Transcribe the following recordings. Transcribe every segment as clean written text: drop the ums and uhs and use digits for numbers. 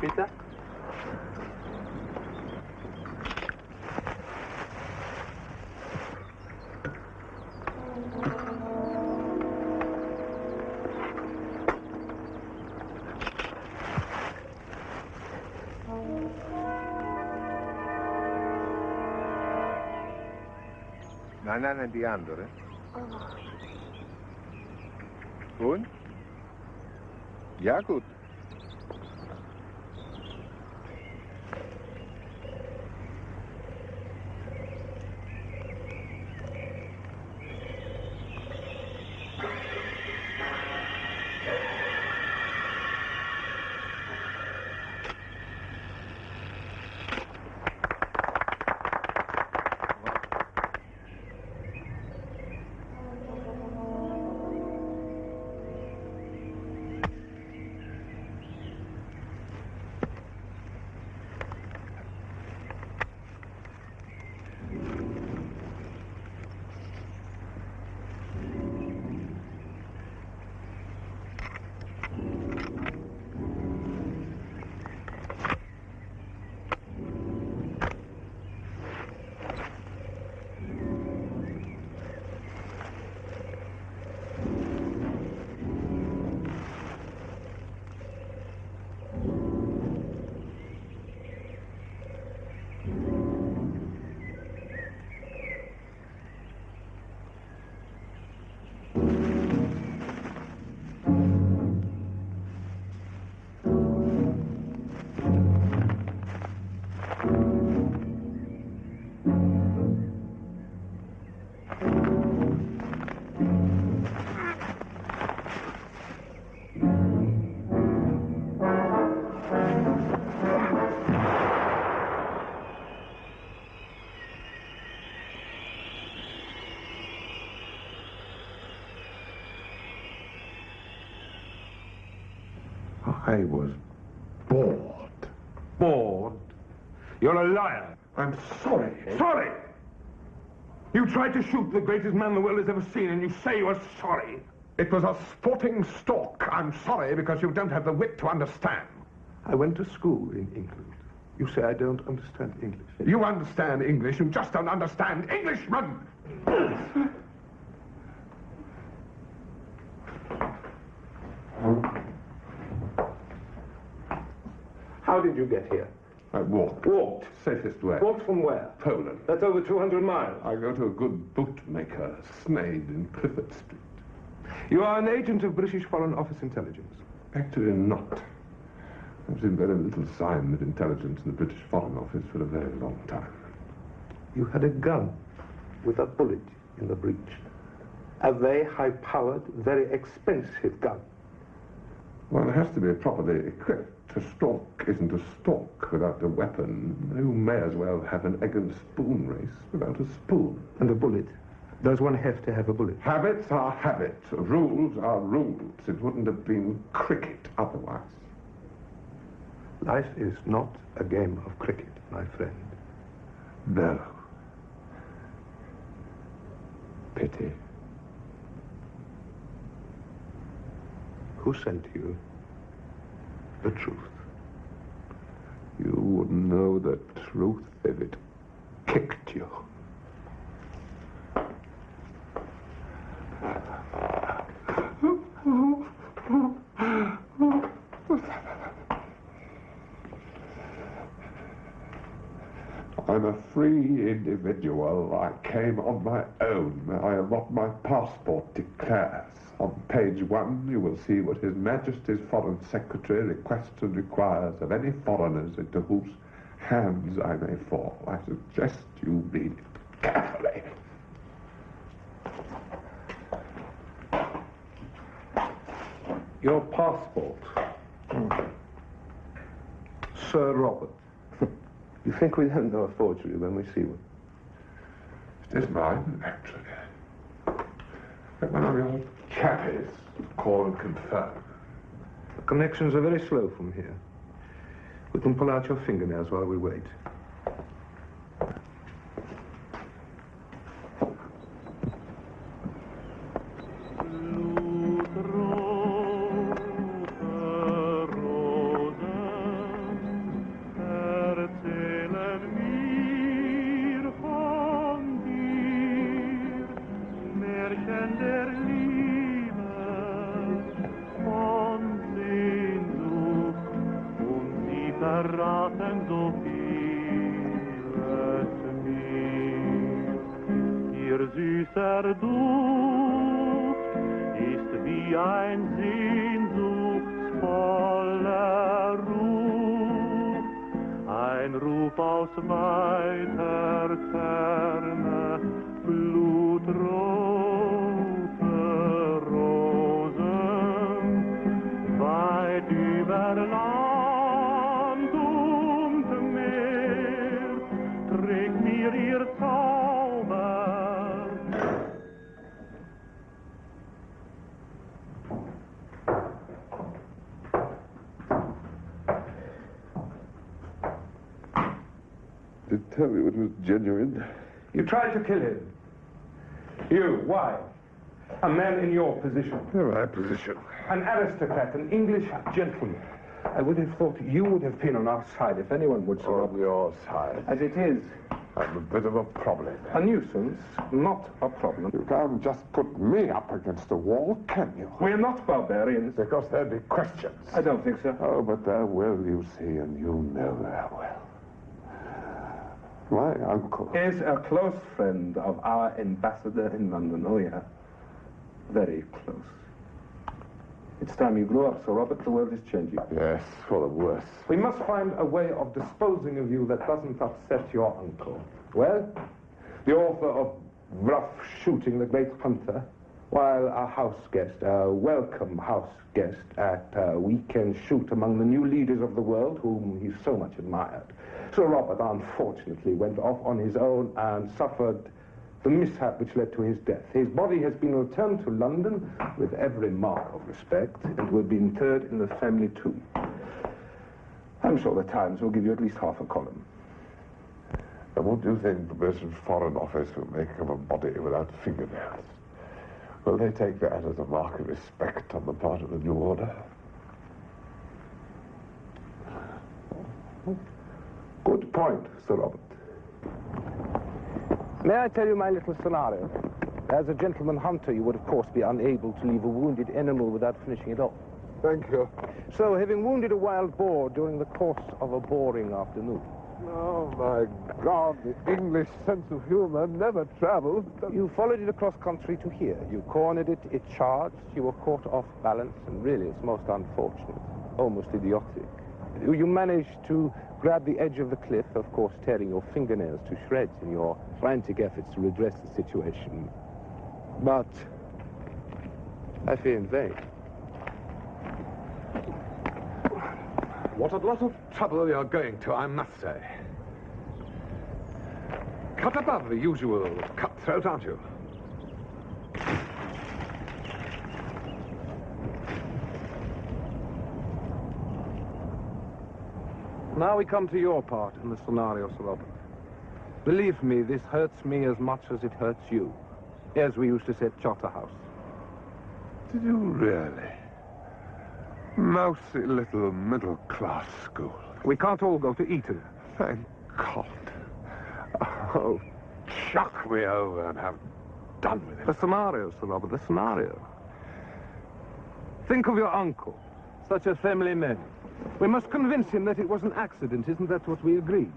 Peter? Nein, die andere. Und? Ja, gut. I was bored. Bored? You're a liar. I'm sorry. Sorry! You tried to shoot the greatest man the world has ever seen, and you say you are sorry. It was a sporting stalk. I'm sorry because you don't have the wit to understand. I went to school in England. You say I don't understand English. You understand English. You just don't understand Englishmen. How did you get here? I walked. Walked? Safest way. Walked from where? Poland. That's over 200 miles. I go to a good bootmaker, Snade in Clifford Street. You are an agent of British Foreign Office Intelligence? Actually not. I've seen very little sign of intelligence in the British Foreign Office for a very long time. You had a gun with a bullet in the breech. A very high-powered, very expensive gun. One has to be properly equipped. A stalk isn't a stalk without a weapon. You may as well have an egg and spoon race without a spoon. And a bullet? Does one have to have a bullet? Habits are habits. Rules are rules. It wouldn't have been cricket otherwise. Life is not a game of cricket, my friend. No. Pity. Who sent you the truth? You wouldn't know the truth if it kicked you. I'm a free individual. I came on my own. I am what my passport declares. On page 1, you will see what His Majesty's Foreign Secretary requests and requires of any foreigners into whose hands I may fall. I suggest you read it carefully. Your passport. Sir Robert. You think we don't know a forgery when we see one? It is mine, actually. Let one of your chappies call and confirm. The connections are very slow from here. We can pull out your fingernails while we wait. verraten so vieles mir. Ihr süßer Duft ist wie ein sehnsuchtsvoller Ruf, ein Ruf aus weiter Ferne, blutrote Rosen, weit über Land und Meer, trägt mir ihr Zauber. Did tell you it was genuine. You tried to kill him. You, why? A man in your position. In my position. An aristocrat, an English gentleman. I would have thought you would have been on our side if anyone would, Sir On Robert. your side. As it is, I'm a bit of a problem. a nuisance, not a problem. You can't just put me up against the wall, can you? We're not barbarians. Because there'd be questions. I don't think so. Oh, but there will, you see, and you know there will. My uncle. Is a close friend of our ambassador in London. Oh, yeah. Very close. It's time you grew up, Sir Robert. The world is changing. Yes, for the worse. We must find a way of disposing of you that doesn't upset your uncle. Well, the author of Rough Shooting the Great Hunter, while a house guest, a welcome house guest at a weekend shoot among the new leaders of the world, whom he so much admired, Sir Robert unfortunately went off on his own and suffered the mishap which led to his death. His body has been returned to London with every mark of respect and will be interred in the family tomb. I'm sure the Times will give you at least half a column. And what do you think the British Foreign Office will make of a body without fingernails? Will they take that as a mark of respect on the part of the New Order? Good point, Sir Robert. May I tell you my little scenario? As a gentleman hunter, you would, of course, be unable to leave a wounded animal without finishing it off. Thank you. So, having wounded a wild boar during the course of a boring afternoon, Oh, my God, the English sense of humor never travels. you followed it across country to here. You cornered it, it charged, you were caught off balance, and really it's most unfortunate, almost idiotic. You managed to grab the edge of the cliff, of course tearing your fingernails to shreds in your frantic efforts to redress the situation. But I fear in vain. What a lot of trouble you're going to, I must say. Cut above the usual cutthroat, aren't you? Now we come to your part in the scenario, Sir Robert. Believe me, this hurts me as much as it hurts you, as we used to say at Charterhouse. Did you really? Mousy little middle-class school. We can't all go to Eton. Thank God. Oh, chuck me over and have done with it. The scenario, Sir Robert, the scenario. Think of your uncle, such a family man. We must convince him that it was an accident. Isn't that what we agreed?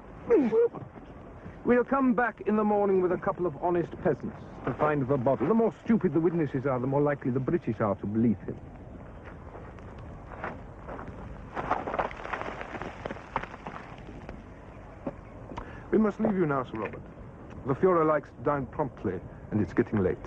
We'll come back in the morning with a couple of honest peasants to find the body. The more stupid the witnesses are, the more likely the British are to believe him. We must leave you now, Sir Robert. The Fuhrer likes to dine promptly, and it's getting late.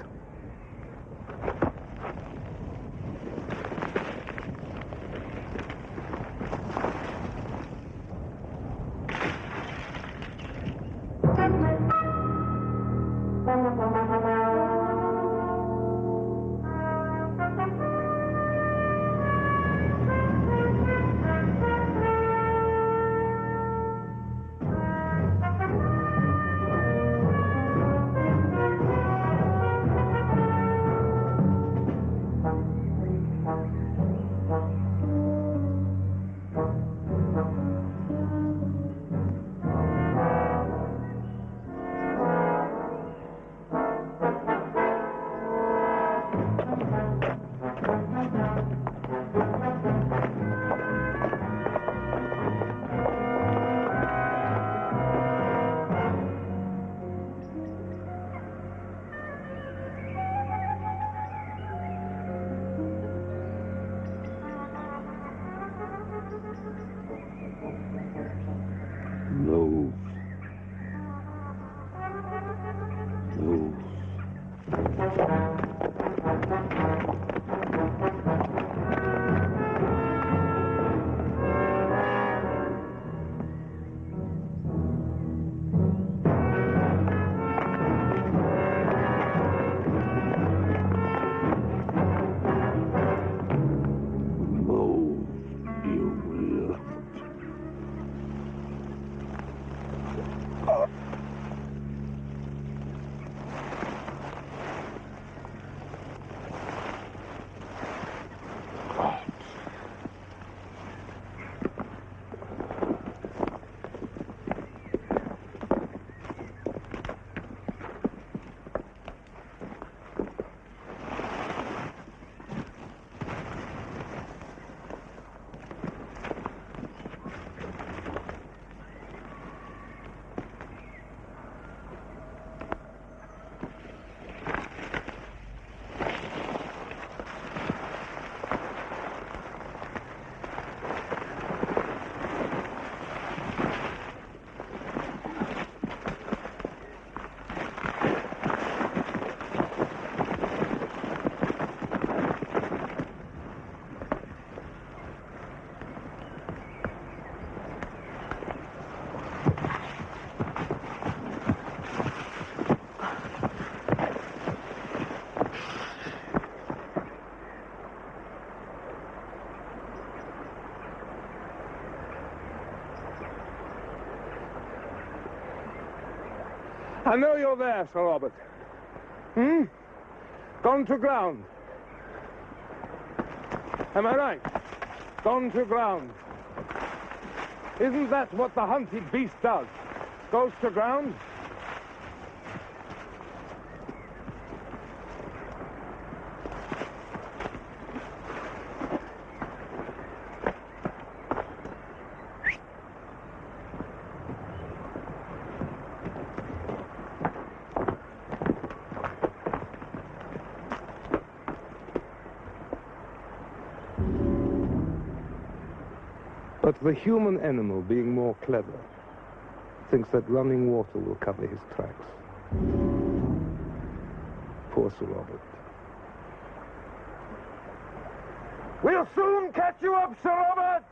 God. I know you're there, Sir Robert. Gone to ground. Am I right? Gone to ground. Isn't that what the hunted beast does? Goes to ground? But the human animal, being more clever, thinks that running water will cover his tracks. Poor Sir Robert. We'll soon catch you up, Sir Robert!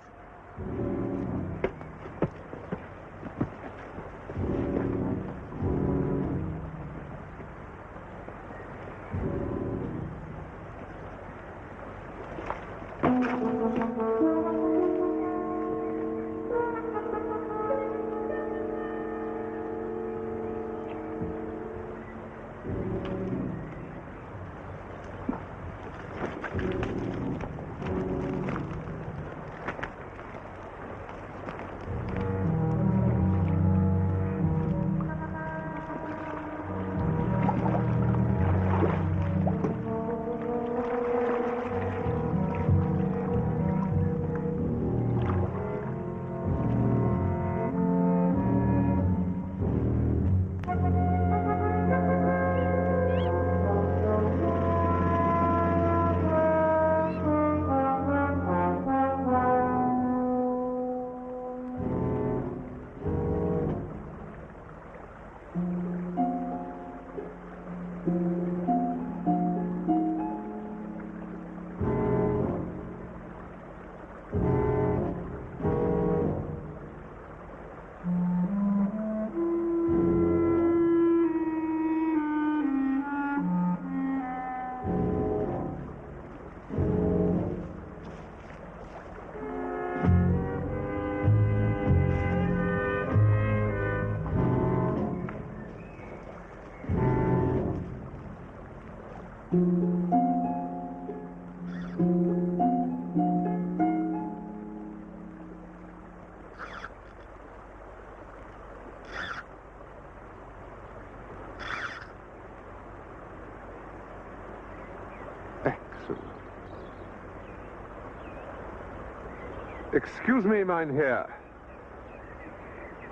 Excuse me, mein Herr.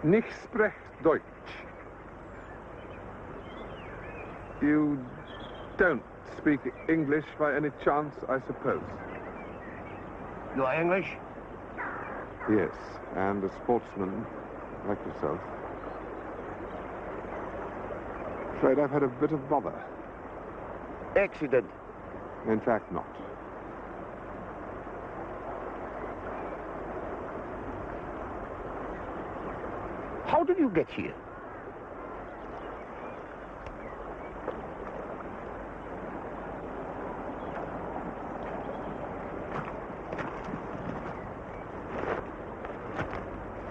Nicht sprecht Deutsch. You don't speak English by any chance, I suppose? You're English? Yes, and a sportsman like yourself. Afraid I've had a bit of bother. Accident. In fact, not. How did you get here?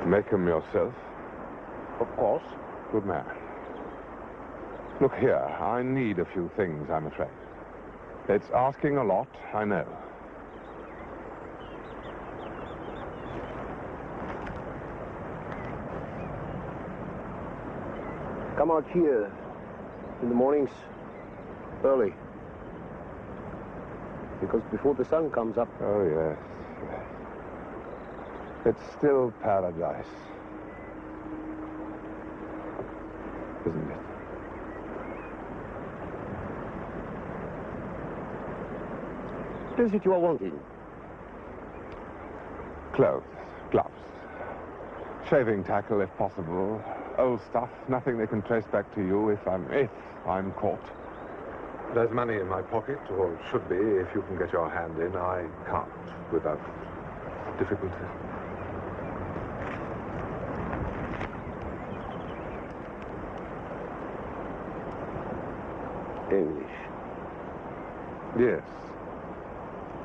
Make him yourself? Of course. Good man. Look here, I need a few things, I'm afraid. It's asking a lot, I know. Come out here in the mornings early. Because before the sun comes up... Oh, yes. It's still paradise. Isn't it? What is it you are wanting? Clothes, gloves, shaving tackle if possible, old stuff, nothing they can trace back to you if I'm caught. There's money in my pocket, or should be, if you can get your hand in. I can't without difficulty. English. Yes.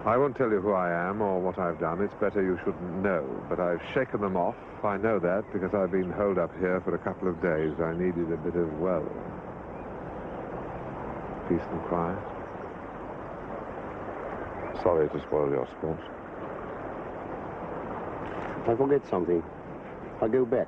I won't tell you who I am or what I've done. It's better you shouldn't know. But I've shaken them off. I know that because I've been holed up here for a couple of days. I needed a bit of, well, peace and quiet. Sorry to spoil your sport. If I forget something, I'll go back.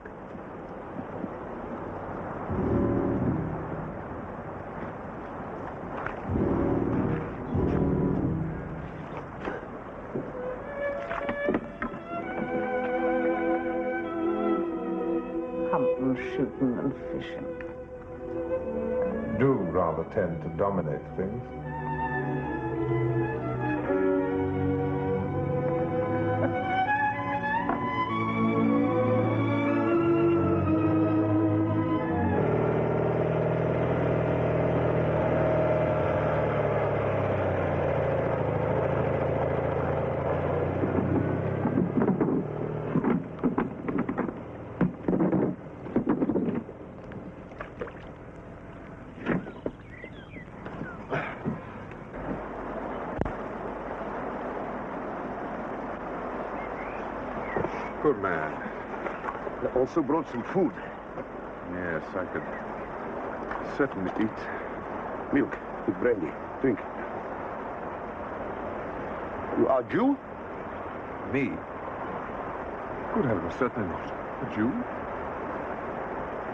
Hunting, shooting, and fishing. Do rather tend to dominate things. Good man. I also brought some food. Yes, I could certainly eat. Milk with brandy. Drink. You are Jew? Me? Good heavens, certainly not. A Jew?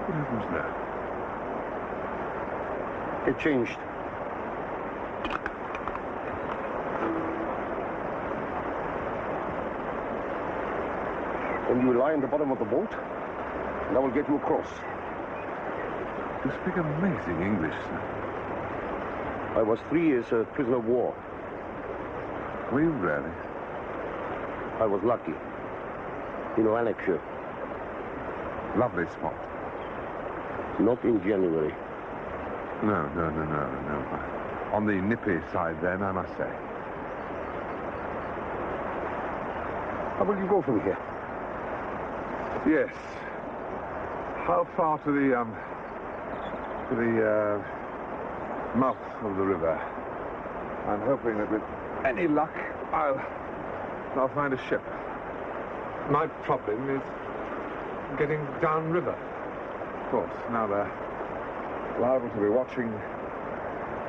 Good heavens, no. It changed. And you lie in the bottom of the boat, and I will get you across. You speak amazing English, sir. I was 3 years a prisoner of war. Were you really? I was lucky. You know, Alastair. Lovely spot. Not in January. No. On the nippy side, then, I must say. How will you go from here? Yes. How far to the mouth of the river? I'm hoping that with any luck, I'll find a ship. My problem is getting downriver. Of course, now they're liable to be watching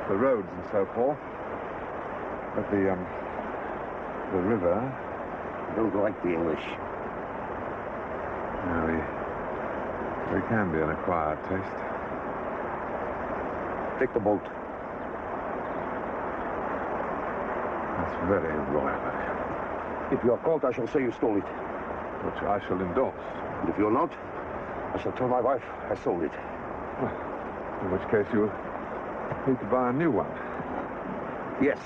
the roads and so forth. But the river... I don't like the English. No, we can be an acquired taste. Take the boat. That's very royal of you. If you are caught, I shall say you stole it. Which I shall endorse. And if you're not, I shall tell my wife I sold it. Well, in which case you'll need to buy a new one. Yes.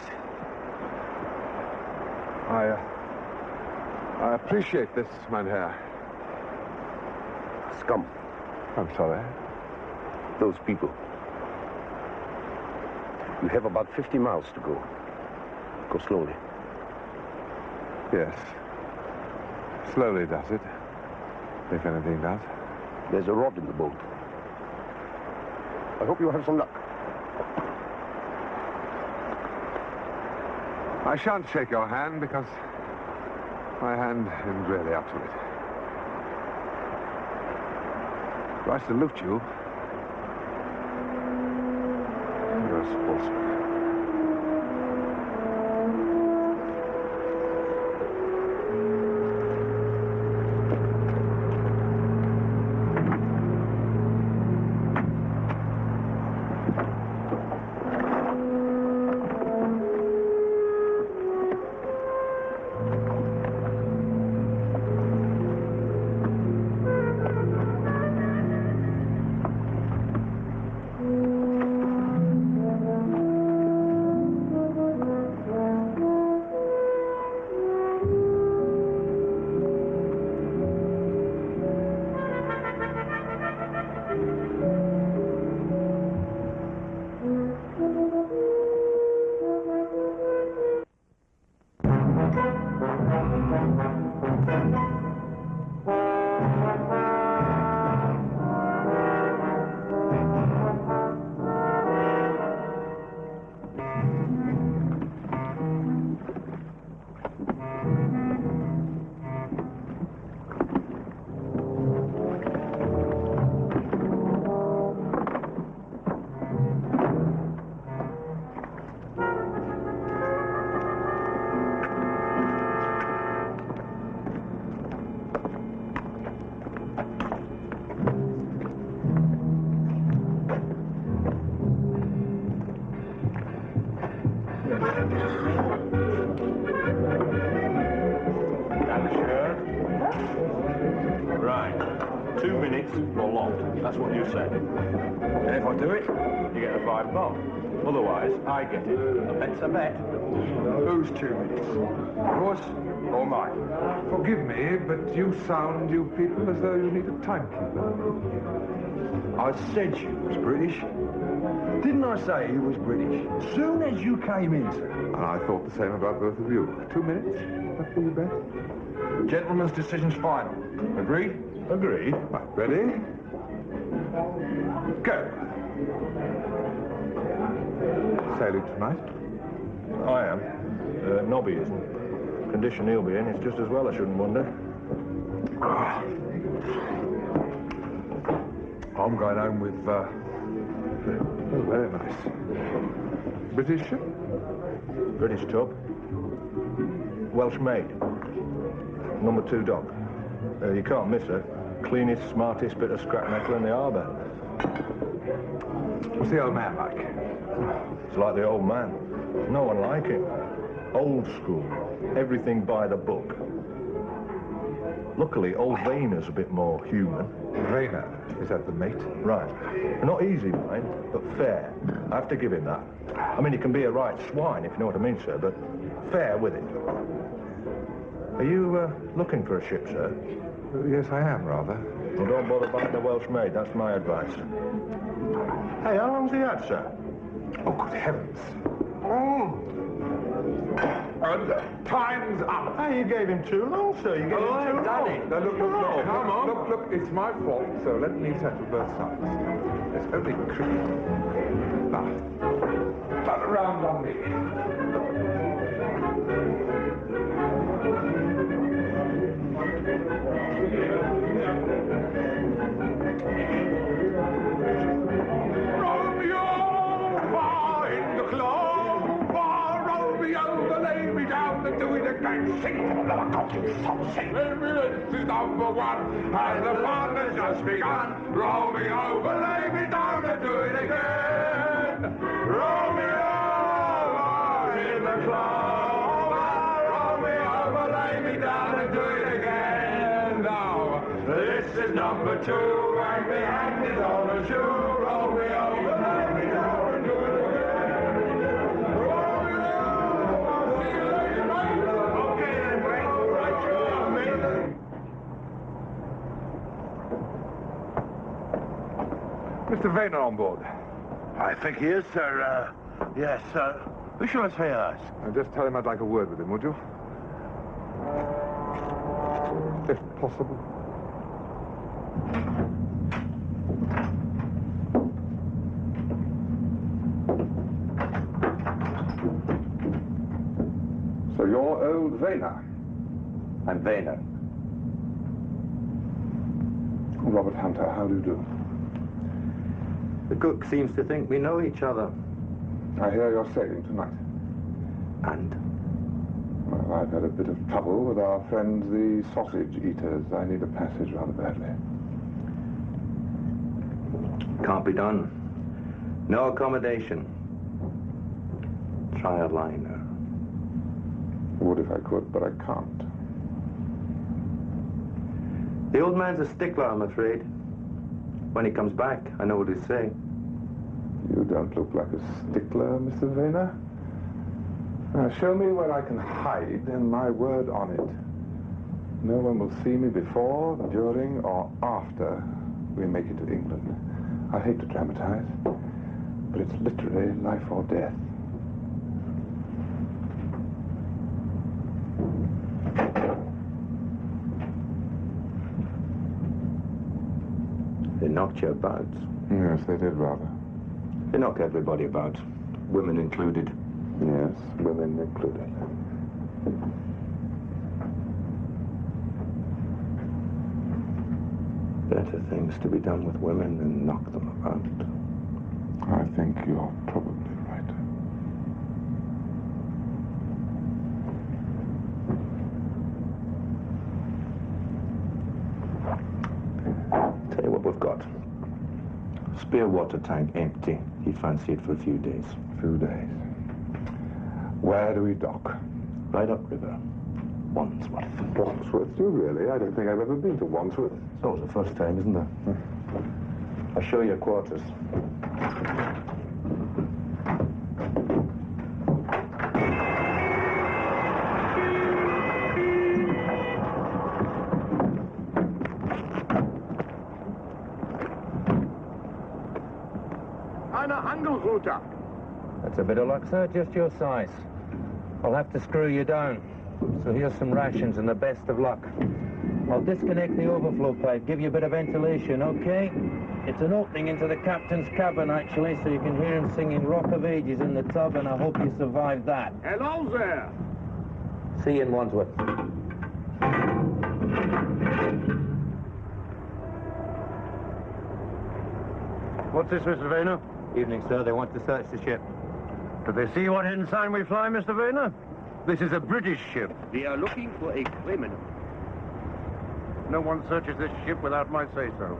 I appreciate this, Mynheer. Scum. I'm sorry. Those people. You have about 50 miles to go. Go slowly. Yes. Slowly does it. If anything does. There's a rod in the boat. I hope you have some luck. I shan't shake your hand because my hand isn't really up to it. Do I salute you? You're a sportsman. 2 minutes or longer. That's what you said. And if I do it, you get a $5 bob. Otherwise, I get it. A bet's a bet. Whose 2 minutes? Yours or mine? Forgive me, but you sound, you people, as though you need a timekeeper. I said you was British. Didn't I say you was British? Soon as you came in, sir. And I thought the same about both of you. 2 minutes? That will you bet? Gentleman's decision's final. Agreed? Agreed. Right, ready? Go. Sailing tonight? I am. Nobby isn't. Condition he'll be in, it's just as well, I shouldn't wonder. I'm going home with, oh, very nice. British ship? British tub. Welsh maid. Number 2 dock. You can't miss her. Cleanest, smartest bit of scrap metal in the harbour. What's the old man like? It's like the old man. No one like him. Old school. Everything by the book. Luckily, old Vayner's a bit more human. Rayner, is that the mate? Right. Not easy, mind, but fair. I have to give him that. I mean, he can be a right swine, if you know what I mean, sir, but fair with it. Are you looking for a ship, sir? Yes, I am, rather. Well, don't bother buying the Welsh maid. That's my advice. Hey, how long's he had, sir? Oh, good heavens. And time's up. Hey, you gave him too long, sir. You gave him too long. Now, look, Come on. Look, it's my fault, so let me settle both sides. It's only cricket. Now, turn around on me. Sing for the cocky song, sing. This is number 1, and the fun has just begun. Roll me over, lay me down, and do it again. Roll me over in the clover. Roll me over, lay me down, and do it again. Now, this is number 2, and the hand is on the shoe. Roll me over, lay me down, and do it again. Mr. Vayner on board. I think he is, sir. Yes, sir. Who shall I say ask? Just tell him I'd like a word with him, would you? If possible. So you're old Vayner? I'm Vayner. Robert Hunter, how do you do? The cook seems to think we know each other. I hear you're sailing tonight. And? Well, I've had a bit of trouble with our friends, the sausage eaters. I need a passage rather badly. Can't be done. No accommodation. Try a liner. Would if I could, but I can't. The old man's a stickler, I'm afraid. When he comes back, I know what he'll say. You don't look like a stickler, Mr. Vayner. Now, show me where I can hide, and my word on it. No one will see me before, during, or after we make it to England. I hate to dramatize, but it's literally life or death. They knocked you about. Yes, they did, rather. They knock everybody about, women included. Yes, women included. Better things to be done with women than knock them about. I think you're probably right. Tell you what we've got. Spare water tank empty. He fancied for a few days. Few days. Where do we dock? Right upriver. Wandsworth. Wandsworth, do you really? I don't think I've ever been to Wandsworth. It's always the first time, isn't there? I'll show you your quarters. That's a bit of luck, sir. Just your size. I'll have to screw you down. So here's some rations and the best of luck. I'll disconnect the overflow pipe, give you a bit of ventilation, okay? It's an opening into the captain's cabin, actually, so you can hear him singing Rock of Ages in the tub, and I hope you survived that. Hello there. See you in Wandsworth. What's this, Mr. Vayner? Evening, sir. They want to search the ship. Did they see what hidden sign we fly, Mr. Vayner? This is a British ship. We are looking for a criminal. No one searches this ship without my say-so.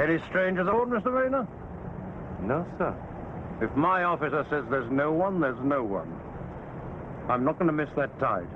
Any strangers aboard, Mr. Vayner? No, sir. If my officer says there's no one, there's no one. I'm not going to miss that tide.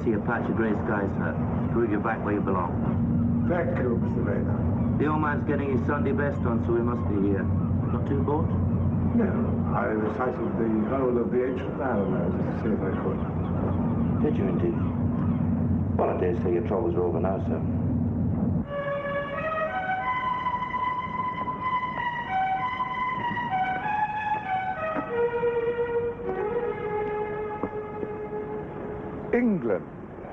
See a patch of grey skies, sir. Prove you back where you belong. Thank you, Mr. Vayner. The old man's getting his Sunday best on, so he must be here. Not too bored? No, I recited the whole of the ancient Alastair just to see if I could. Did you indeed? Well, I dare say your troubles are over now, sir. England,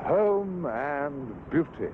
home and beauty.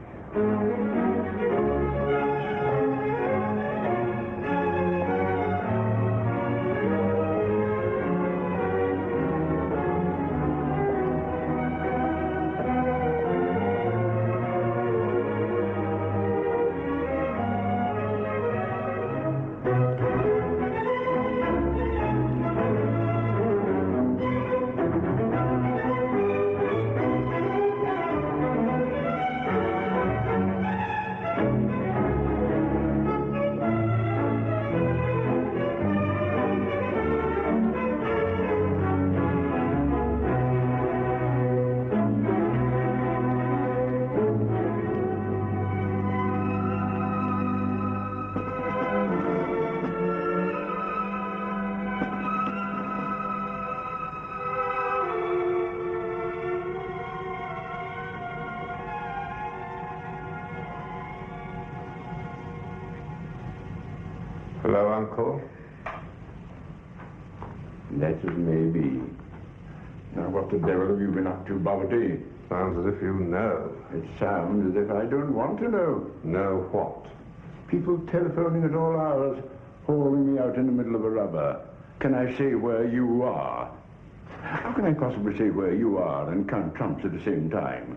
Hello, Uncle. That as may be. Now, what the devil have you been up to, Boverty? Sounds as if you know. It sounds as if I don't want to know. Know what? People telephoning at all hours, hauling me out in the middle of a rubber. Can I say where you are? How can I possibly say where you are and count trumps at the same time?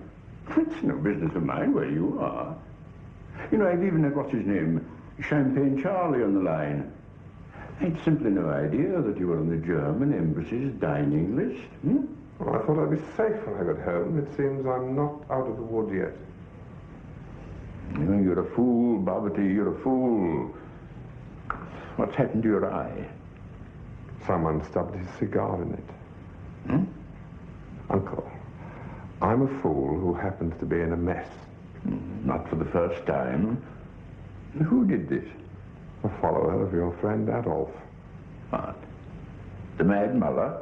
It's no business of mine where you are. You know, I've even had, what's his name, Champagne Charlie on the line. I'd simply no idea that you were on the German embassy's dining list. Well, I thought I'd be safe when I got home. It seems I'm not out of the wood yet. You know, you're a fool, Boverty, you're a fool. What's happened to your eye? Someone stubbed his cigar in it. Uncle, I'm a fool who happens to be in a mess. Not for the first time. Who did this? A follower of your friend Adolph. What? The Mad Muller?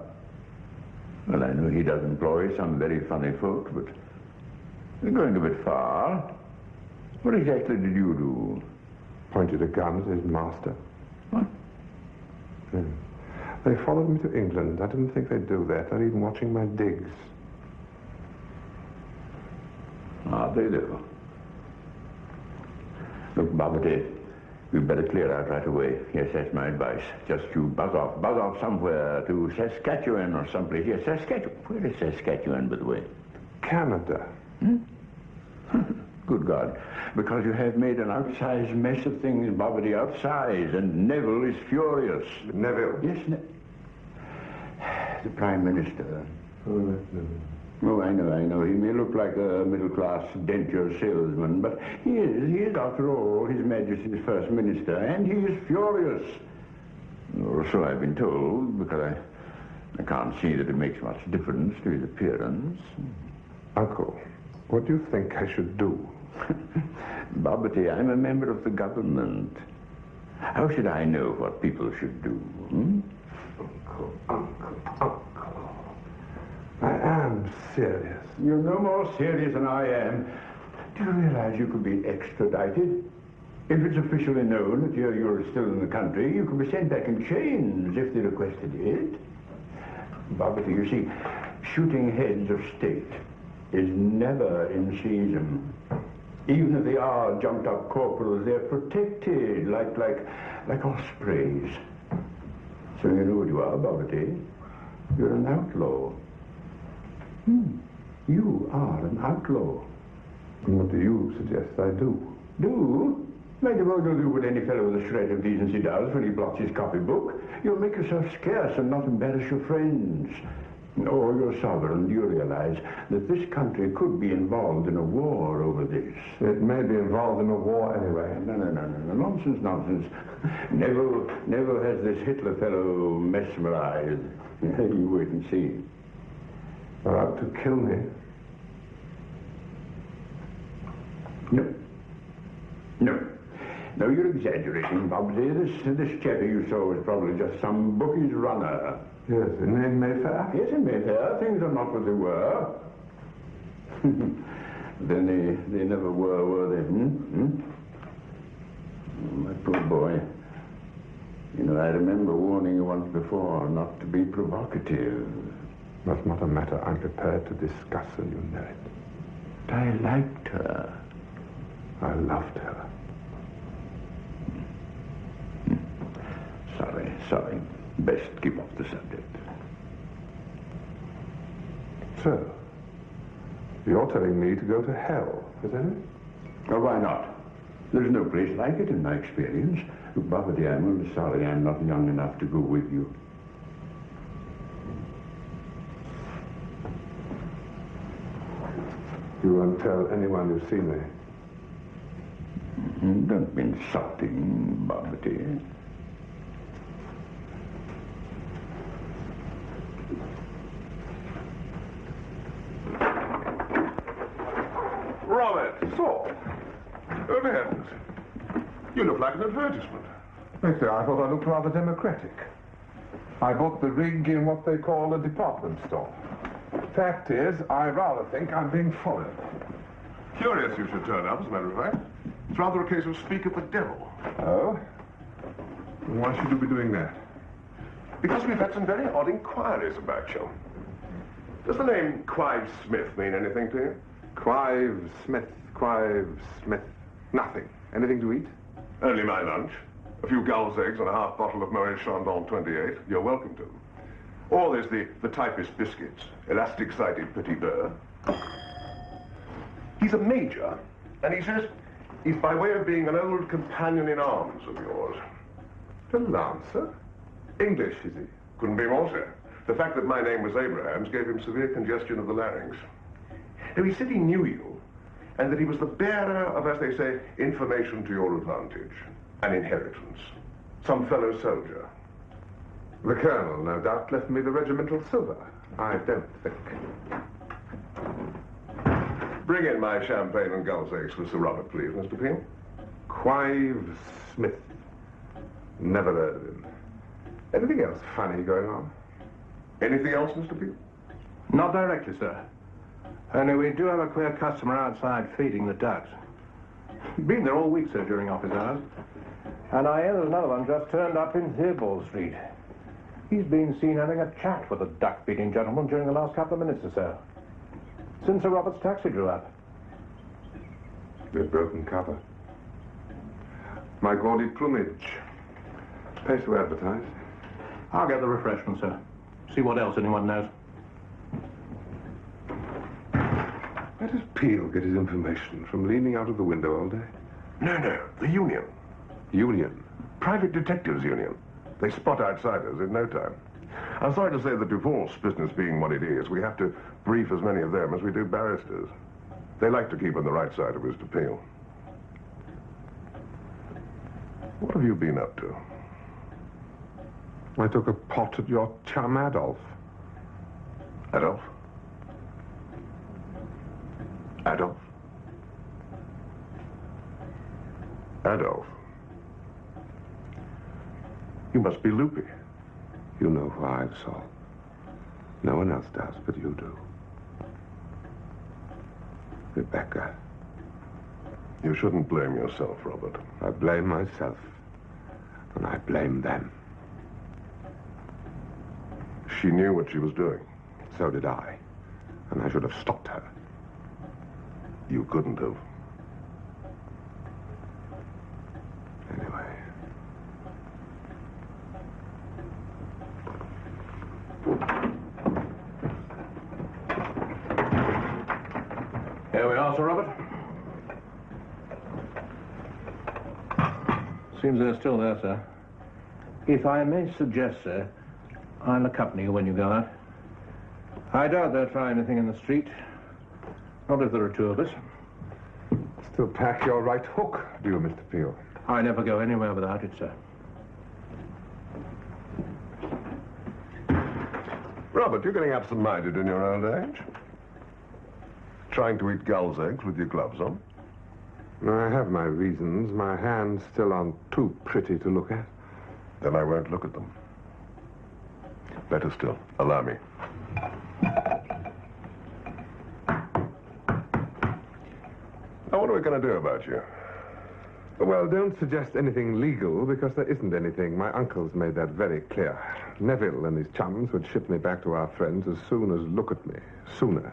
Well, I know he does employ some very funny folk, but you're going a bit far. What exactly did you do? Pointed a gun at his master. What? They followed me to England. I didn't think they'd do that. They're even watching my digs. Ah, they do. Look, Bobbity, you'd better clear out right away. Yes, that's my advice. Just you buzz off somewhere to Saskatchewan or someplace. Yes, Saskatchewan. Where is Saskatchewan, by the way? Canada. Good God. Because you have made an outsized mess of things, Bobbity, outsized, and Neville is furious. Neville? Yes, the Prime Minister. Oh, I know. He may look like a middle-class denture salesman, but he is, after all, His Majesty's First Minister, and he is furious. Or so I've been told, because I can't see that it makes much difference to his appearance. Uncle, what do you think I should do? Bobbity, I'm a member of the government. How should I know what people should do? Uncle. I am serious. You're no more serious than I am. Do you realize you could be extradited? If it's officially known that you're still in the country, you could be sent back in chains if they requested it. Bobbity, you see, shooting heads of state is never in season. Even if they are jumped-up corporals, they're protected like ospreys. So you know what you are, Bobbity. You're an outlaw. You are an outlaw. And what do you suggest I do? Do? Might as well do what any fellow with a shred of decency does when he blots his copybook. You'll make yourself scarce and not embarrass your friends. Or your sovereign. Do you realize that this country could be involved in a war over this? It may be involved in a war anyway. No. Nonsense. Neville has this Hitler fellow mesmerized. You wait and see. They're out to kill me. No, you're exaggerating, Bobbsy. This chappie you saw was probably just some bookie's runner. Yes, in Mayfair? Yes, in Mayfair. Things are not what they were. Then they never were they? Oh, my poor boy. You know, I remember warning you once before not to be provocative. That's not a matter I'm prepared to discuss, and you know it. But I liked her. I loved her. Sorry. Best keep off the subject. So, you're telling me to go to hell, isn't it? Oh, why not? There's no place like it in my experience. Look, Bobbity, I'm only sorry I'm not young enough to go with you. You won't tell anyone you've seen me? Don't be insulting, Bobbity. Robert! So, good heavens. You look like an advertisement. Actually, I thought I looked rather democratic. I bought the rig in what they call a department store. Fact is, I rather think I'm being followed. Curious you should turn up, as a matter of fact. It's rather a case of speak of the devil. Oh? Why should you be doing that? Because we've had some very odd inquiries about you. Does the name Clive Smith mean anything to you? Clive Smith. Nothing. Anything to eat? Only my lunch. A few gull's eggs and a half bottle of Moet Chandon 28. You're welcome to. Or there's the typist biscuits. Elastic-sided petit beurre. He's a major, and he says he's by way of being an old companion in arms of yours. A lancer? English, is he? Couldn't be more so. The fact that my name was Abrahams gave him severe congestion of the larynx. Now, he said he knew you, and that he was the bearer of, as they say, information to your advantage. An inheritance. Some fellow soldier. The colonel, no doubt, left me the regimental silver. I don't think. Bring in my champagne and gull's eggs for Sir Robert, please, Mr. Peel. Clive Smith. Never heard of him. Anything else funny going on? Anything else, Mr. Peel? Not directly, sir. Only we do have a queer customer outside feeding the ducks. Been there all week, sir, during office hours. And I hear there's another one just turned up in Theobald Street. He's been seen having a chat with a duck-beating gentleman during the last couple of minutes or so. Since Sir Robert's taxi drew up. They've broken cover. My gaudy plumage. Place to advertise. I'll get the refreshment, sir. See what else anyone knows. Where does Peel get his information? From leaning out of the window all day? No, the Union. Union? Private Detectives Union. They spot outsiders in no time. I'm sorry to say the divorce business being what it is, we have to brief as many of them as we do barristers. They like to keep on the right side of Mr. Peel. What have you been up to? I took a pot at your chum Adolph. Adolph? Adolph? Adolph? You must be loopy. You know who I saw. No one else does, but you do. Rebecca. You shouldn't blame yourself, Robert. I blame myself, and I blame them. She knew what she was doing. So did I, and I should have stopped her. You couldn't have. Anyway. Here we are, Sir Robert. Seems they're still there, sir. If I may suggest, sir, I'll accompany you when you go out. I doubt they'll try anything in the street. Not if there are two of us. Still pack your right hook, do you, Mr. Peel? I never go anywhere without it, sir. Robert, you're getting absent-minded in your old age. Trying to eat gull's eggs with your gloves on. I have my reasons. My hands still aren't too pretty to look at. Then I won't look at them. Better still, allow me. Now, what are we going to do about you? Well, don't suggest anything legal, because there isn't anything. My uncle's made that very clear. Neville and his chums would ship me back to our friends as soon as look at me. Sooner.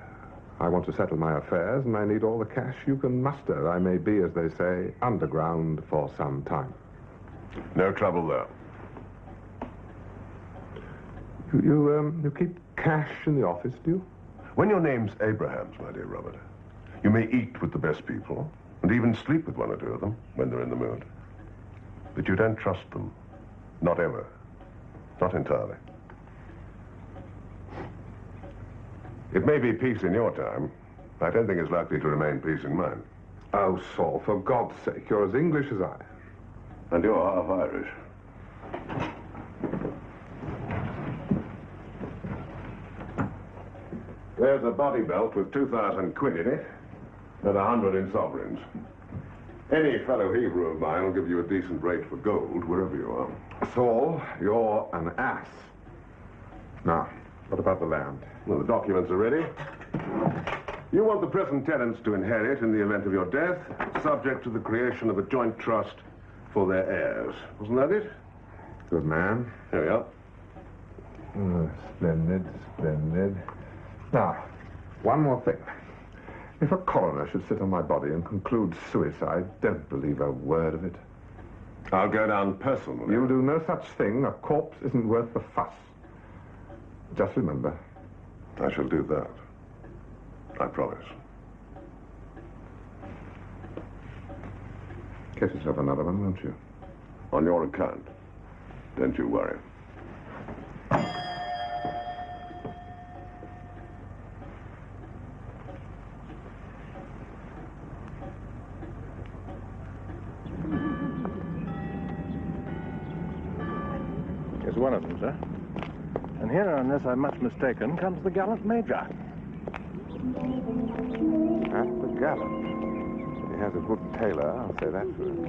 I want to settle my affairs, and I need all the cash you can muster. I may be, as they say, underground for some time. No trouble there. You keep cash in the office, do you? When your name's Abrahams, my dear Robert, you may eat with the best people, and even sleep with one or two of them when they're in the mood. But you don't trust them. Not ever. Not entirely. It may be peace in your time. I don't think it's likely to remain peace in mine. Oh, Saul, for God's sake, you're as English as I. And you're half Irish. There's a body belt with 2,000 quid in it, and 100 in sovereigns. Any fellow Hebrew of mine will give you a decent rate for gold, wherever you are. Saul, you're an ass. Now, what about the land? Well, the documents are ready. You want the present tenants to inherit in the event of your death, subject to the creation of a joint trust for their heirs. Wasn't that it? Good man. Here we are. Oh, splendid, splendid. Now, one more thing. If a coroner should sit on my body and conclude suicide, don't believe a word of it. I'll go down personally. You'll do no such thing. A corpse isn't worth the fuss. Just remember. I shall do that. I promise. Get yourself another one, won't you? On your account. Don't you worry. Here's one of them, sir. And here, unless I'm much mistaken, comes the gallant major. At the gallant. He has a good tailor, I'll say that for him.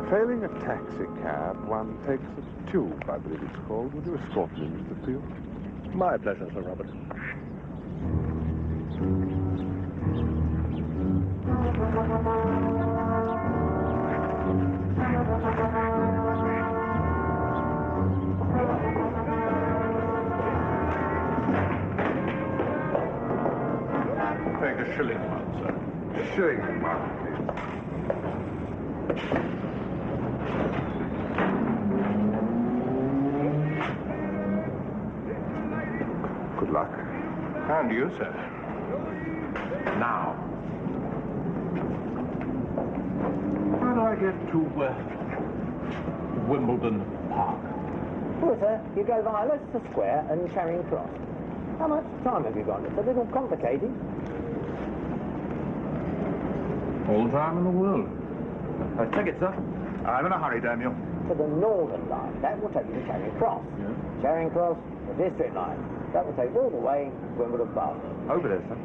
Failing a taxi cab, one takes a tube, I believe it's called. Would you escort me, Mr. Peel? My pleasure, Sir Robert. take a shilling one, sir. Shilling one, please. Good luck. And you, sir. Now. How do I get to Wimbledon Park? Well, sir, you go via Leicester Square and Charing Cross. How much time have you got? It's a little complicated. All the time in the world. Ticket, sir. I'm in a hurry, damn you. For the Northern Line, that will take you to Charing Cross. Yeah. Charing Cross, the District Line. That will take all the way to Wimbledon Park. Over there, sir.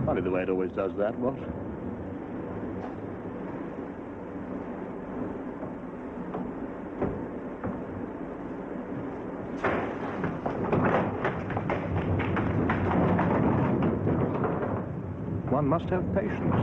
Funny the way it always does that, what? One must have patience.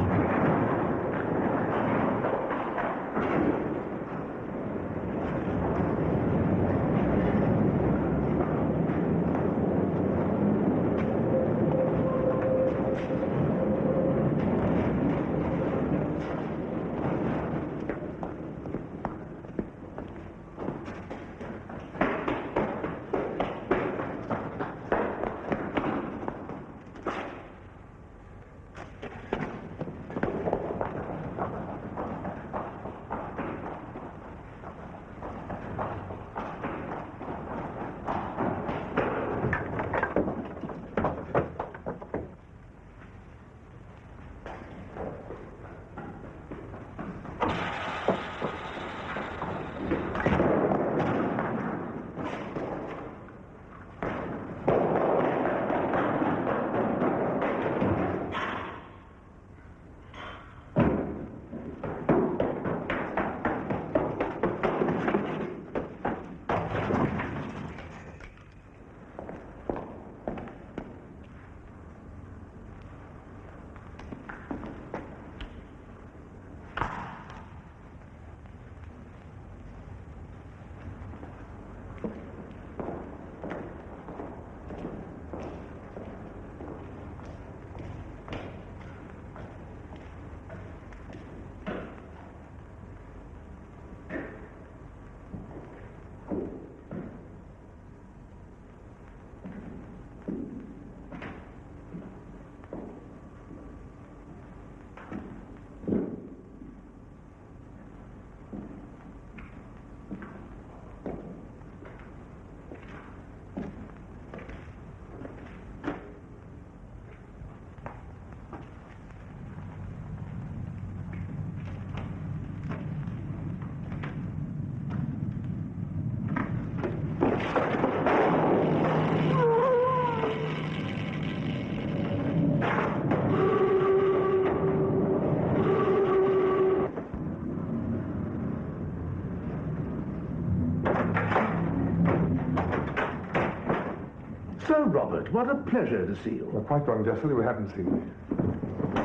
So, Robert, what a pleasure to see you. You're quite wrong, Jessel. You haven't seen me.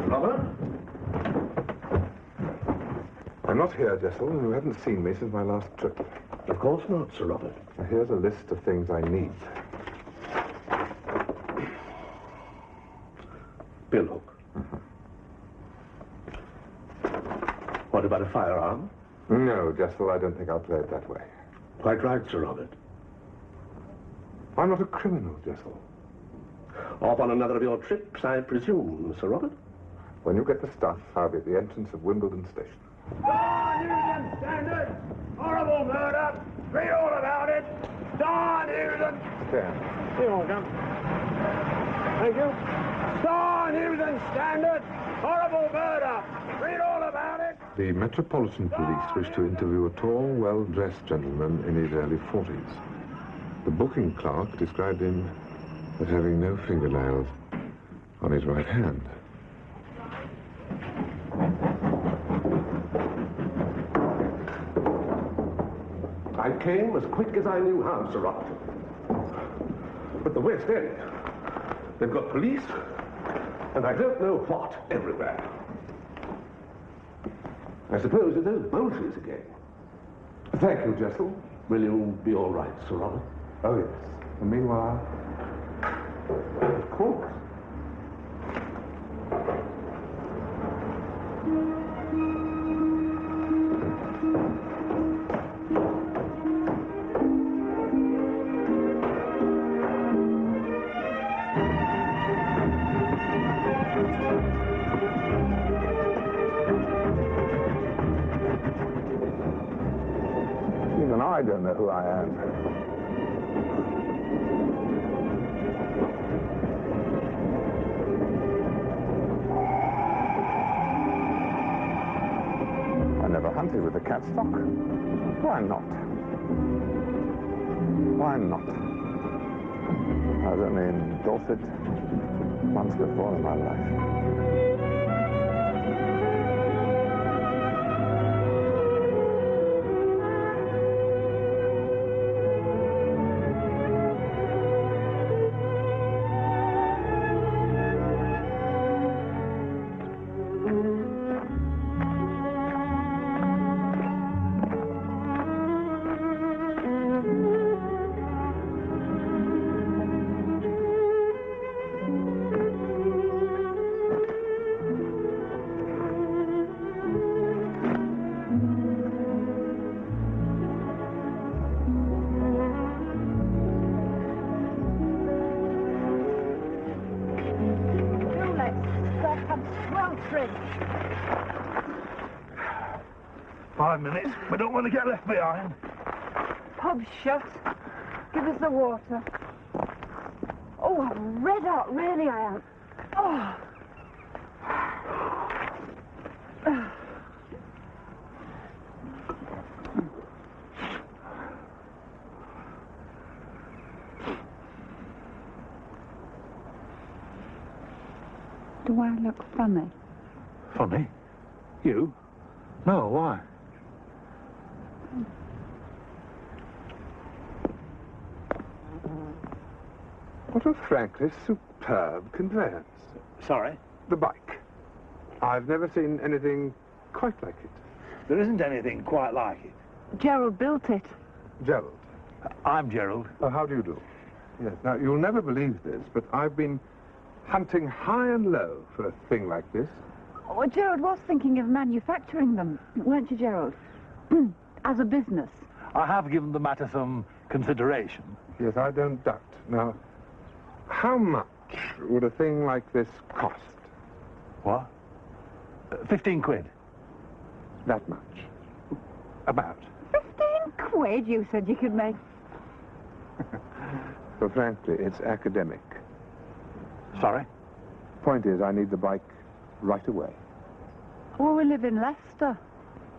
Robert? I'm not here, Jessel. You haven't seen me since my last trip. Of course not, Sir Robert. Here's a list of things I need. Bill hook. What about a firearm? No, Jessel, I don't think I'll play it that way. Quite right, Sir Robert. I'm not a criminal, Jessel. Off on another of your trips, I presume, Sir Robert? When you get the stuff, I'll be at the entrance of Wimbledon Station. Don Newton Standard! Horrible murder! Read all about it! Don Newton! There. You're welcome. Thank you. Don Newton Standard! Horrible murder! Read all about it! The Metropolitan Police wish to interview a tall, well-dressed gentleman in his early 40s. The booking clerk described him as having no fingernails on his right hand. I came as quick as I knew how, Sir Robert. But the West End, they've got police, and I don't know what everywhere. I suppose it is Bolsheviks again. Thank you, Jessel. Will you be all right, Sir Robert? Oh, yes. And meanwhile, of course. Even I don't know who I am. I never hunted with a cat stock. Why not? Why not? I was only in Dorset once before in my life. Frederic. 5 minutes. We don't want to get left behind. Pub's shut. Give us the water. Oh, I'm red hot, really I am. Oh. Do I look funny? Funny? You? No, why? What a frankly superb conveyance. Sorry? The bike. I've never seen anything quite like it. There isn't anything quite like it. Gerald built it. Gerald. I'm Gerald. Oh, how do you do? Yes. Now, you'll never believe this, but I've been hunting high and low for a thing like this. Oh, Gerald was thinking of manufacturing them, weren't you, Gerald? As a business. I have given the matter some consideration. Yes, I don't doubt. Now, how much would a thing like this cost? What? 15 quid. That much. About. 15 quid you said you could make. But frankly, it's academic. Sorry? Point is, I need the bike right away. Well, we live in Leicester.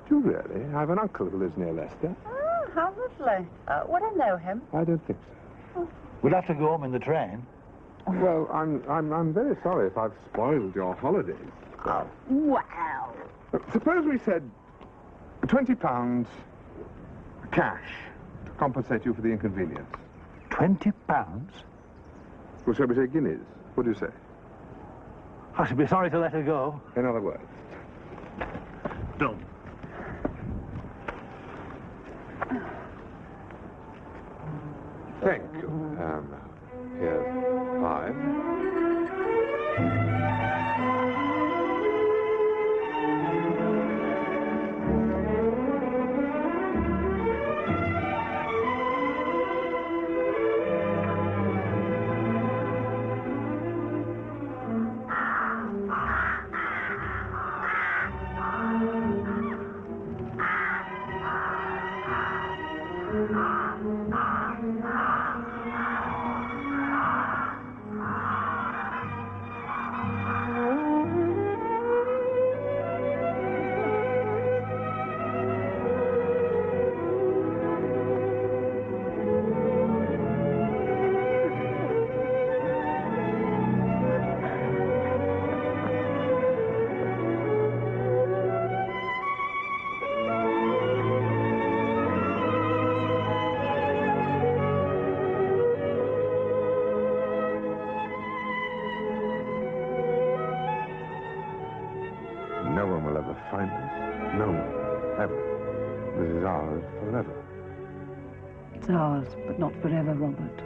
Do you really? I have an uncle who lives near Leicester. Oh, how lovely. Would I know him? I don't think so. We'll have to go home in the train. Well, I'm very sorry if I've spoiled your holidays. Oh, well. Suppose we said £20 cash to compensate you for the inconvenience. £20? Well, shall we say guineas? What do you say? I should be sorry to let her go. In other words. Done. Thank you. Here's 5. ours forever. It's ours, but not forever, Robert.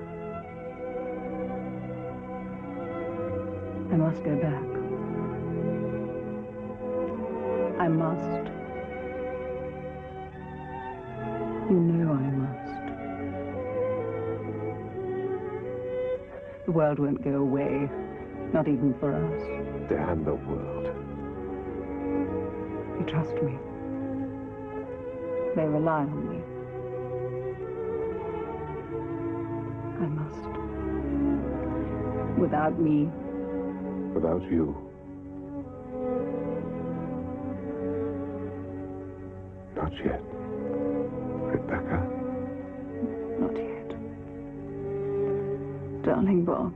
I must go back. I must. You know I must. The world won't go away, not even for us. Damn the world. You trust me. They rely on me. I must. Without me. Without you. Not yet, Rebecca. Not yet. Darling Bobs.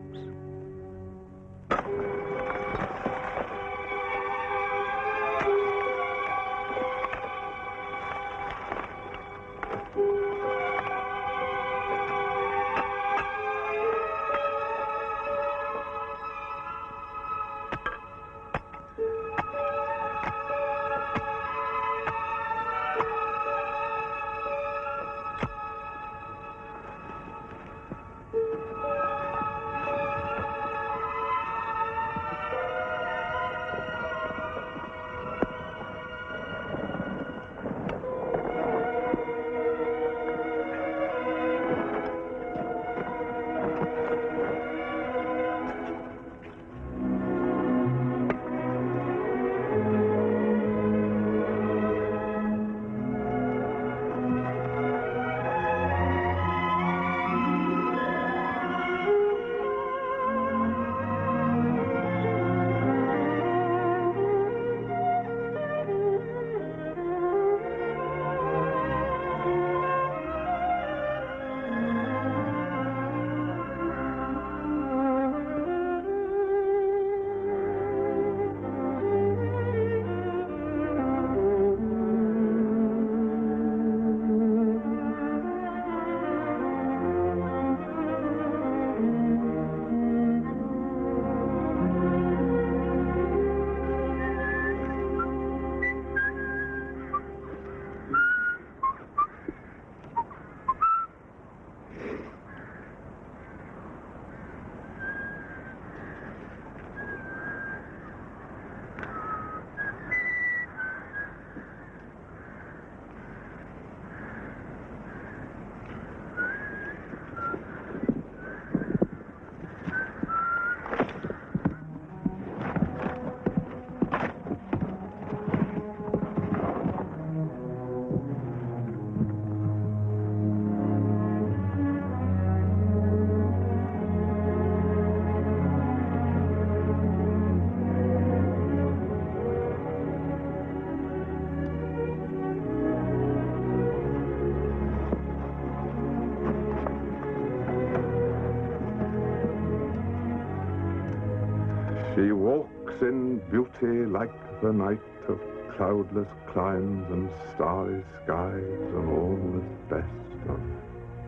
She walks in beauty like the night of cloudless climes and starry skies, and all is best of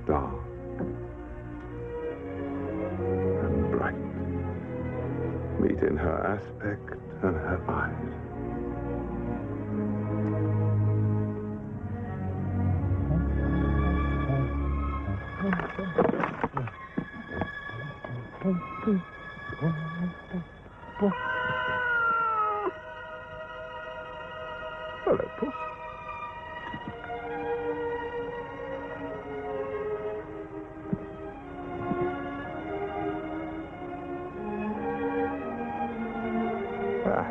dark and bright. Meet in her aspect and her eyes. Hello, Puss. Ah,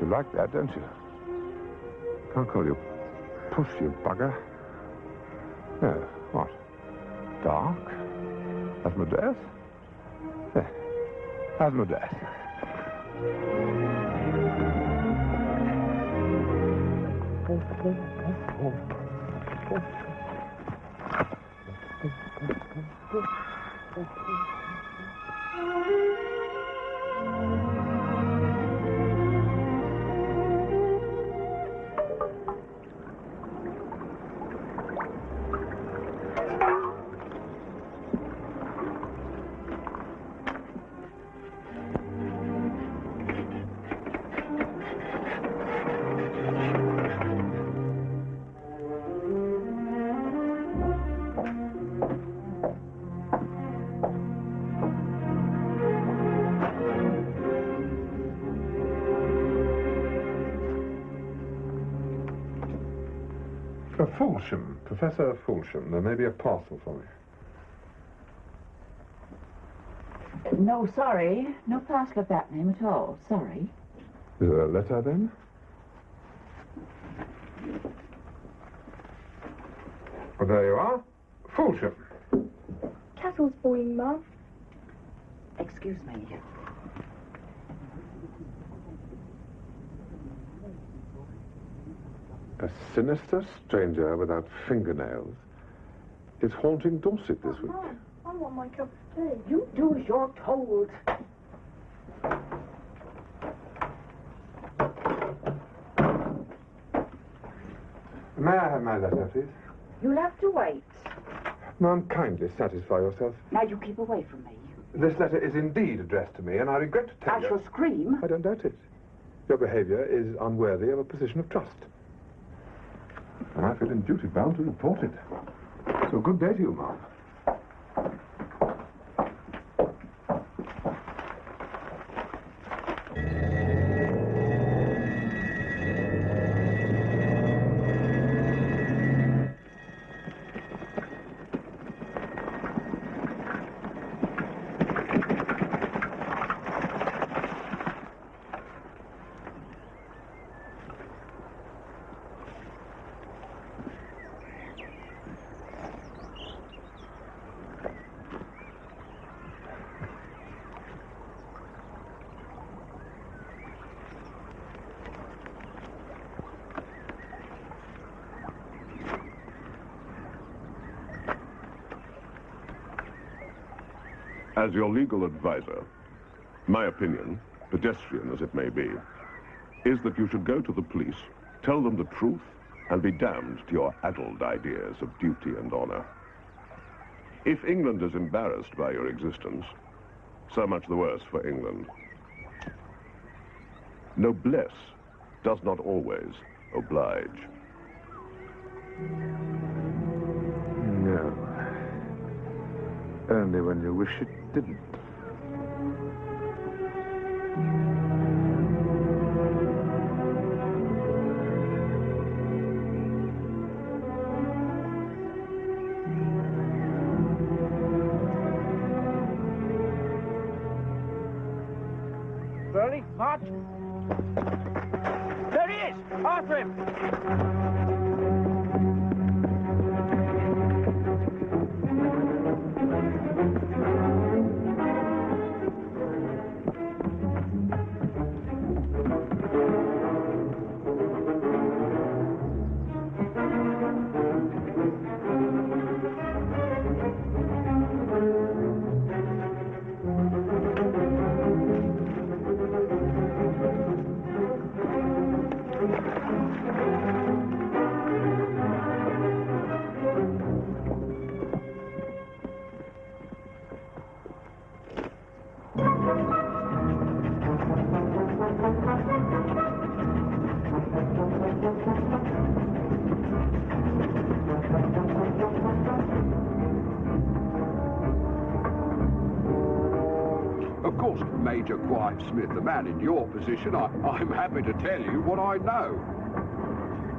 you like that, don't you? Can't call you Puss, you bugger. No, what? Dark? Asmodeus? Yeah, Asmodeus. Fulsham. Professor Fulsham. There may be a parcel for me. No, sorry. No parcel of that name at all. Sorry. Is there a letter, then? Well, there you are. Fulsham. Kettle's boiling, Mum. Excuse me. A sinister stranger without fingernails is haunting Dorset this week. Mum, I want my cup of tea. You do as you're told. May I have my letter, please? You'll have to wait. Ma'am, kindly satisfy yourself. Now you keep away from me. This letter is indeed addressed to me, and I regret to tell I you... shall scream. I don't doubt it. Your behaviour is unworthy of a position of trust. And I feel in duty bound to report it. So good day to you, ma'am. As your legal advisor, my opinion, pedestrian as it may be, is that you should go to the police, tell them the truth, and be damned to your addled ideas of duty and honor. If England is embarrassed by your existence, so much the worse for England. Noblesse does not always oblige. No. Only when you wish it didn't. Bernie, march! There he is! After him! Of course, Major Clive Smith, the man in your position, I'm happy to tell you what I know.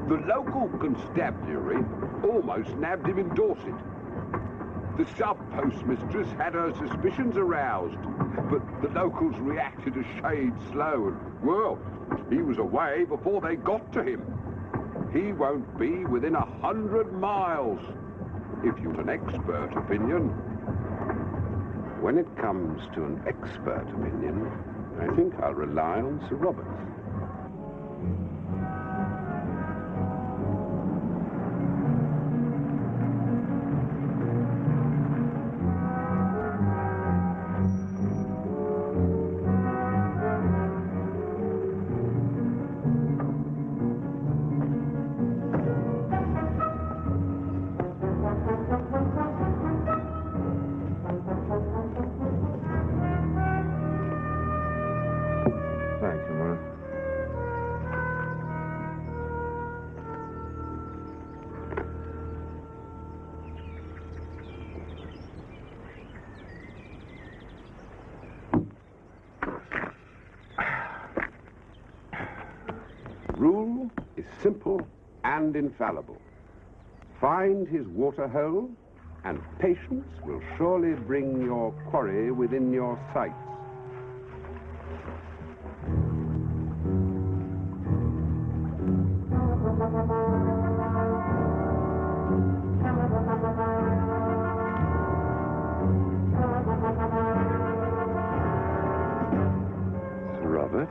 The local constabulary almost nabbed him in Dorset. The sub-postmistress had her suspicions aroused, but the locals reacted a shade slow, and, well, he was away before they got to him. He won't be within 100 miles, if you want an expert opinion. When it comes to an expert opinion, I think I'll rely on Sir Robert. Thank you, Murray. Rule is simple and infallible. Find his water hole, and patience will surely bring your quarry within your sights. Robert?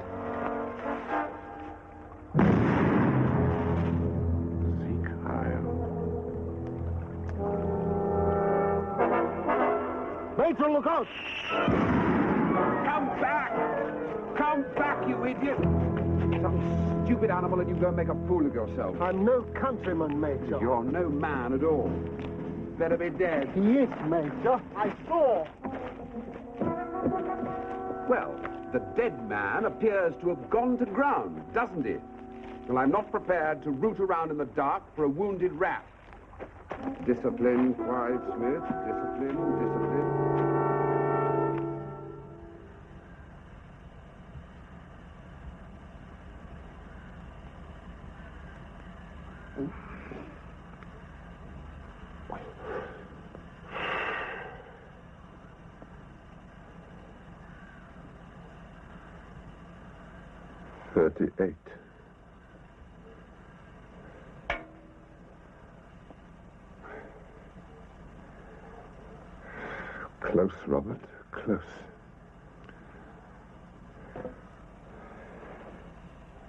Matron, look out! Come back! Come back, you idiot! Some stupid animal and you go make a fool of yourself. I'm no countryman, Major. You're no man at all. Better be dead. He is, Major. I saw. Well, the dead man appears to have gone to ground, doesn't he? Well, I'm not prepared to root around in the dark for a wounded rat. Discipline, Clive Smith. Discipline, discipline. Close, Robert, close.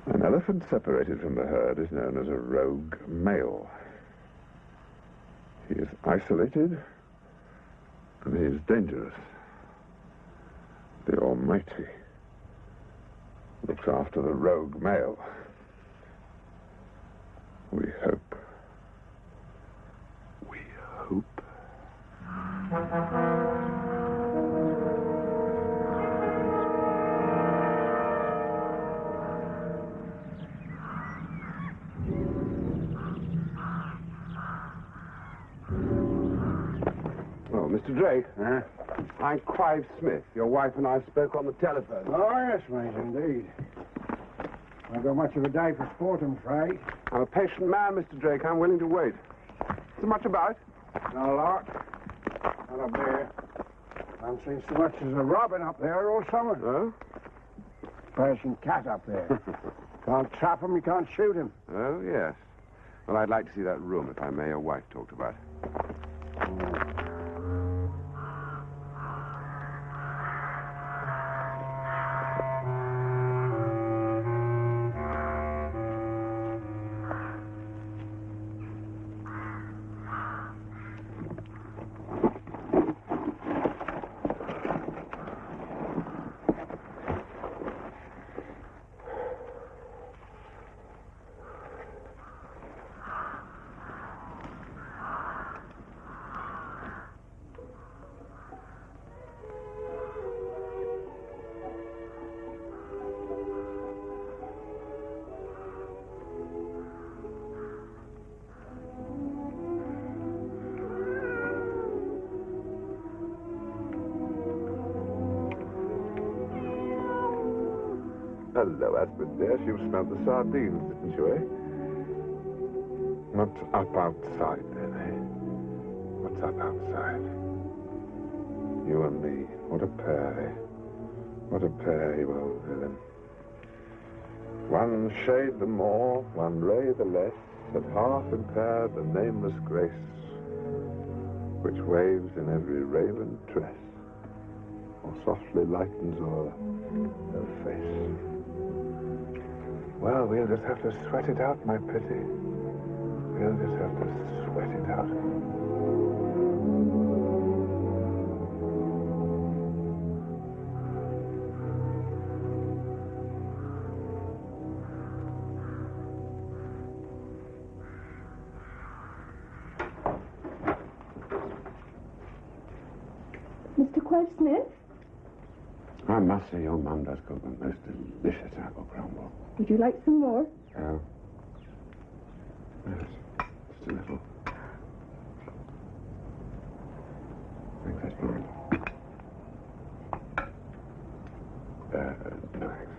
An elephant separated from the herd is known as a rogue male. He is isolated, and he is dangerous. The Almighty looks after the rogue male. We hope. We hope. Oh, Mr. Drake. Huh? I'm Clive Smith. Your wife and I spoke on the telephone. Oh, yes, mate, indeed. I've got much of a day for sport, I'm afraid. I'm a patient man, Mr. Drake. I'm willing to wait. So much about? Not a lot. Not up there. I haven't seen so much as a robin up there all summer. Oh? Persian cat up there. Can't trap him, you can't shoot him. Oh, yes. Well, I'd like to see that room, if I may. Your wife talked about. Hello, Aspen dear. You smelled the sardines, didn't you, eh? What's up outside, then, eh? What's up outside? You and me. What a pair, eh? What a pair, you old villain. One shade the more, one ray the less, at half impaired the nameless grace, which waves in every raven tress, or softly lightens o'er her face. Well, we'll just have to sweat it out, my pretty. We'll just have to sweat it out. Mr. Clive Smith? I must say your mum does cook the most delicious apple crumble. Would you like some more? Oh. Yes, just a little. Thanks, that's fine. No, thanks.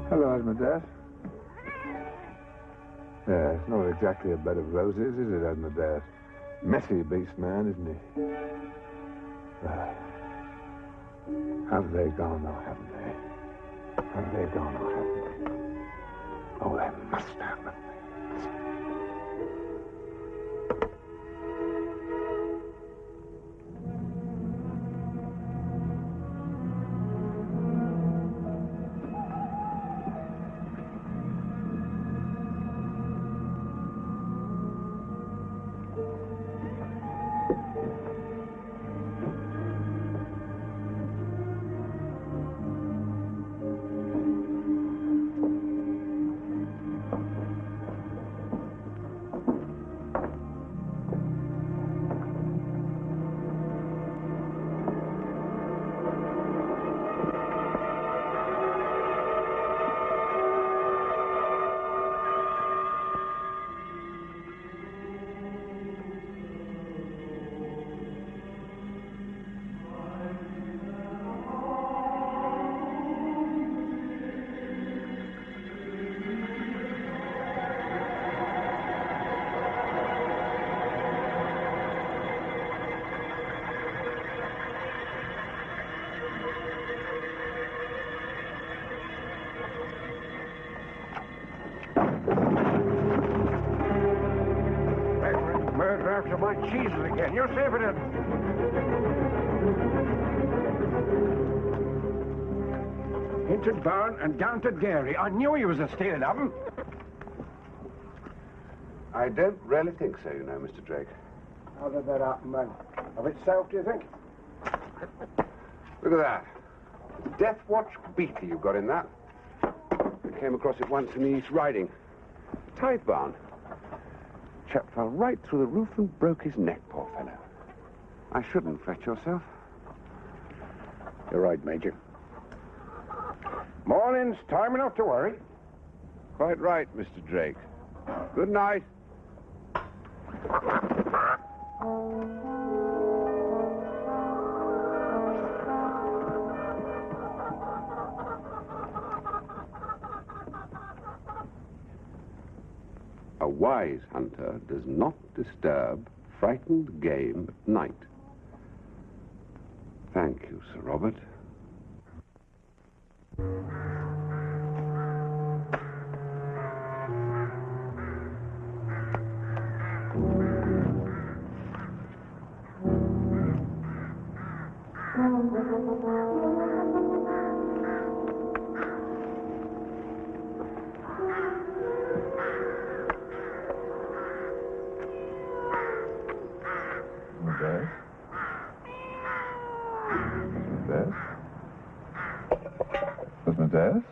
Hello, Asmodeus. Yeah, it's not exactly a bed of roses, is it, Asmodeus? Messy beast man, isn't he? Have they gone or haven't they? Have they gone or haven't they? Oh, they must have, haven't they? Murder after my cheeses again. You're safe it isn't. Hinted barn and down to dairy. I knew he was a stealing of them. I don't really think so, you know, Mr. Drake. How did that happen, then? Of itself, do you think? Look at that. Death Watch beater you've got in that. I came across it once in the East Riding. Tithe barn. Chap fell right through the roof and broke his neck, poor fellow. I shouldn't fret yourself. You're right, Major. Morning's time enough to worry. Quite right, Mr. Drake. Good night. A wise hunter does not disturb frightened game at night. Thank you, Sir Robert. Asmodeus?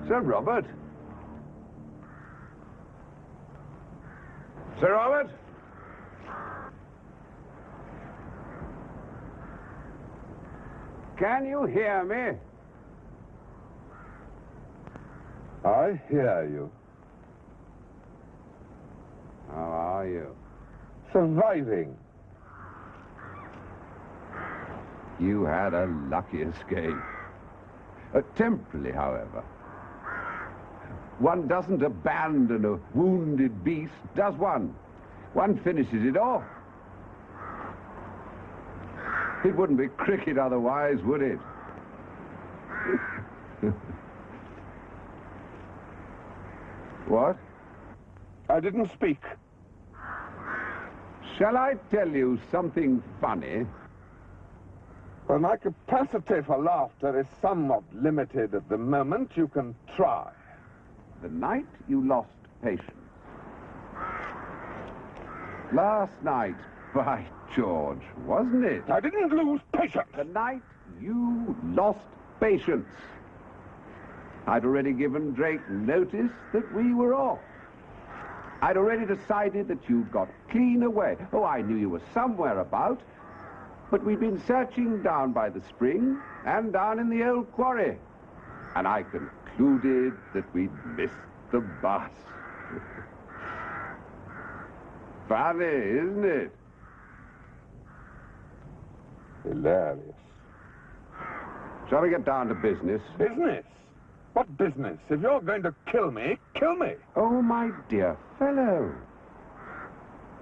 Sir Robert? Sir Robert? Can you hear me? I hear you. How are you? Surviving. You had a lucky escape. Temporarily, however. One doesn't abandon a wounded beast, does one? One finishes it off. It wouldn't be cricket otherwise, would it? What? I didn't speak. Shall I tell you something funny? Well, my capacity for laughter is somewhat limited at the moment. You can try. The night you lost patience. Last night, by George, wasn't it? I didn't lose patience. The night you lost patience. I'd already given Drake notice that we were off. I'd already decided that you'd got clean away. Oh, I knew you were somewhere about. But we'd been searching down by the spring and down in the old quarry. And I concluded that we'd missed the bus. Funny, isn't it? Hilarious. Shall we get down to business? Business? What business? If you're going to kill me, kill me. Oh, my dear fellow.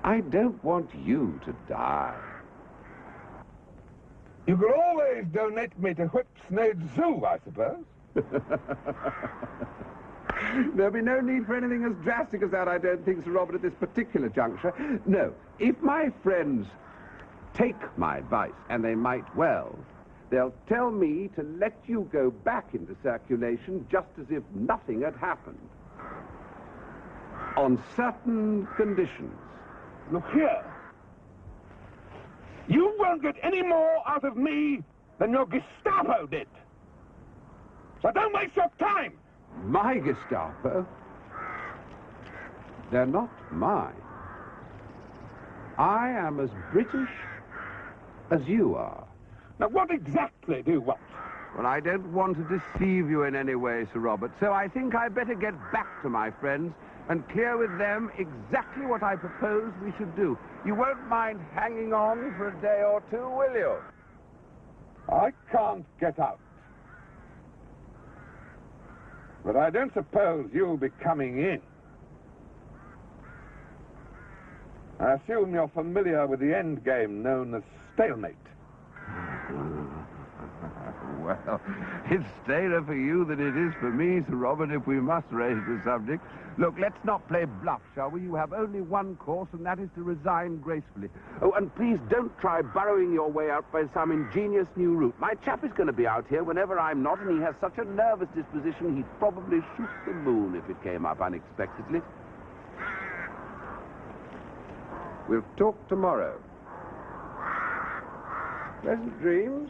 I don't want you to die. You could always donate me to Whipsnade Zoo, I suppose. There'll be no need for anything as drastic as that, I don't think, Sir Robert, at this particular juncture. No, if my friends take my advice, and they might well, they'll tell me to let you go back into circulation just as if nothing had happened. On certain conditions. Look here. You won't get any more out of me than your Gestapo did. So don't waste your time. My Gestapo? They're not mine. I am as British as you are. Now, what exactly do you want? Well, I don't want to deceive you in any way, Sir Robert, so I think I'd better get back to my friends and clear with them exactly what I propose we should do. You won't mind hanging on for a day or two, will you? I can't get out. But I don't suppose you'll be coming in. I assume you're familiar with the end game known as stalemate. Well, it's staler for you than it is for me, Sir Robert, if we must raise the subject. Look, let's not play bluff, shall we? You have only one course, and that is to resign gracefully. Oh, and please don't try burrowing your way out by some ingenious new route. My chap is going to be out here whenever I'm not, and he has such a nervous disposition he'd probably shoot the moon if it came up unexpectedly. We'll talk tomorrow. Pleasant dreams.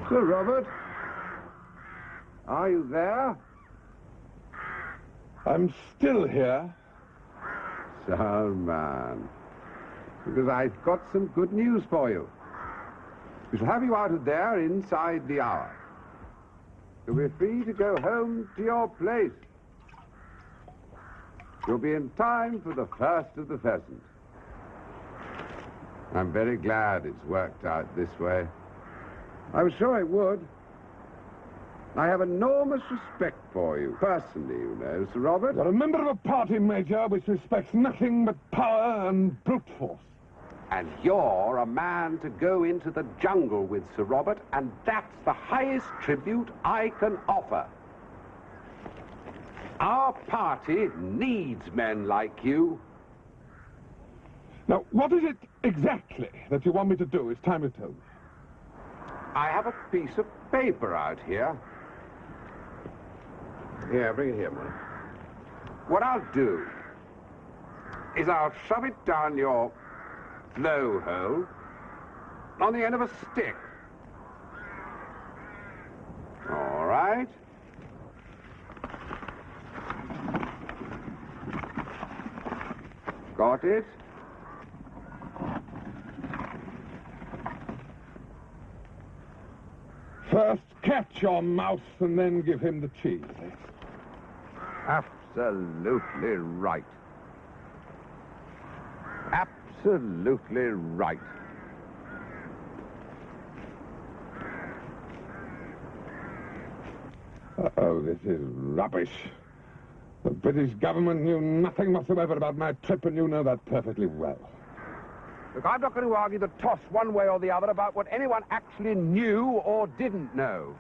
Sir Robert? Are you there? I'm still here. Sound man. Because I've got some good news for you. We shall have you out of there inside the hour. You'll be free to go home to your place. You'll be in time for the first of the pheasant. I'm very glad it's worked out this way. I was sure it would. I have enormous respect for you, personally, you know, Sir Robert. You're a member of a party, Major, which respects nothing but power and brute force. And you're a man to go into the jungle with, Sir Robert, and that's the highest tribute I can offer. Our party needs men like you. Now, what is it exactly that you want me to do? It's time you told me. I have a piece of paper out here. Here, bring it here, man. What I'll do is I'll shove it down your blowhole on the end of a stick. All right. Got it? First catch your mouse and then give him the cheese. Absolutely right. Absolutely right. Oh, this is rubbish. The British government knew nothing whatsoever about my trip, and you know that perfectly well. Look, I'm not going to argue the toss one way or the other about what anyone actually knew or didn't know.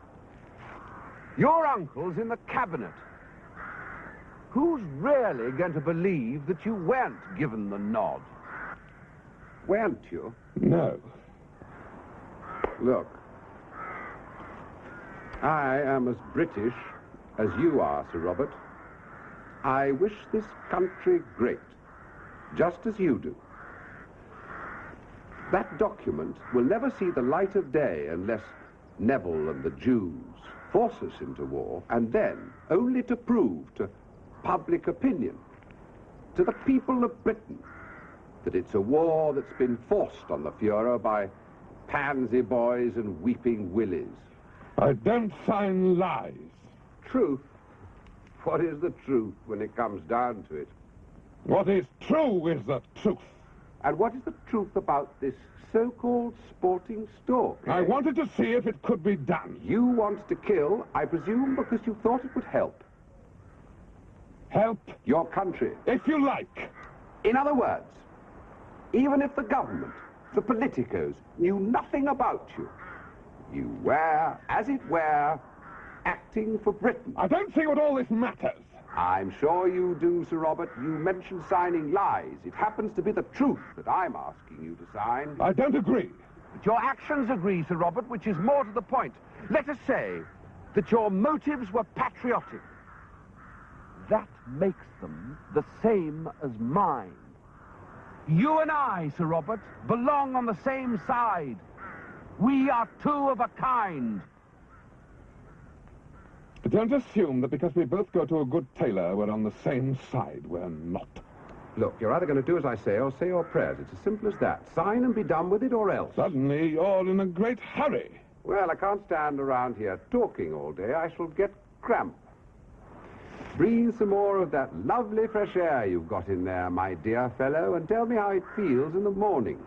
Your uncle's in the cabinet. Who's really going to believe that you weren't given the nod? Weren't you? No. Look, I am as British as you are, Sir Robert. I wish this country great, just as you do. That document will never see the light of day unless Neville and the Jews force us into war, and then only to prove to public opinion, to the people of Britain, that it's a war that's been forced on the Fuhrer by pansy boys and weeping willies. I don't sign lies. Truth? What is the truth when it comes down to it? What is true is the truth. And what is the truth about this so-called sporting story? I wanted to see if it could be done. You want to kill, I presume, because you thought it would help. Help? Your country. If you like. In other words, even if the government, the politicos, knew nothing about you, you were, as it were, acting for Britain. I don't see what all this matters. I'm sure you do, Sir Robert. You mentioned signing lies. It happens to be the truth that I'm asking you to sign. I don't agree. But your actions agree, Sir Robert, which is more to the point. Let us say that your motives were patriotic. That makes them the same as mine. You and I, Sir Robert, belong on the same side. We are two of a kind. Don't assume that because we both go to a good tailor, we're on the same side. We're not. Look, you're either going to do as I say or say your prayers. It's as simple as that. Sign and be done with it, or else. Suddenly, you're in a great hurry. Well, I can't stand around here talking all day. I shall get cramp. Breathe some more of that lovely fresh air you've got in there, my dear fellow, and tell me how it feels in the morning.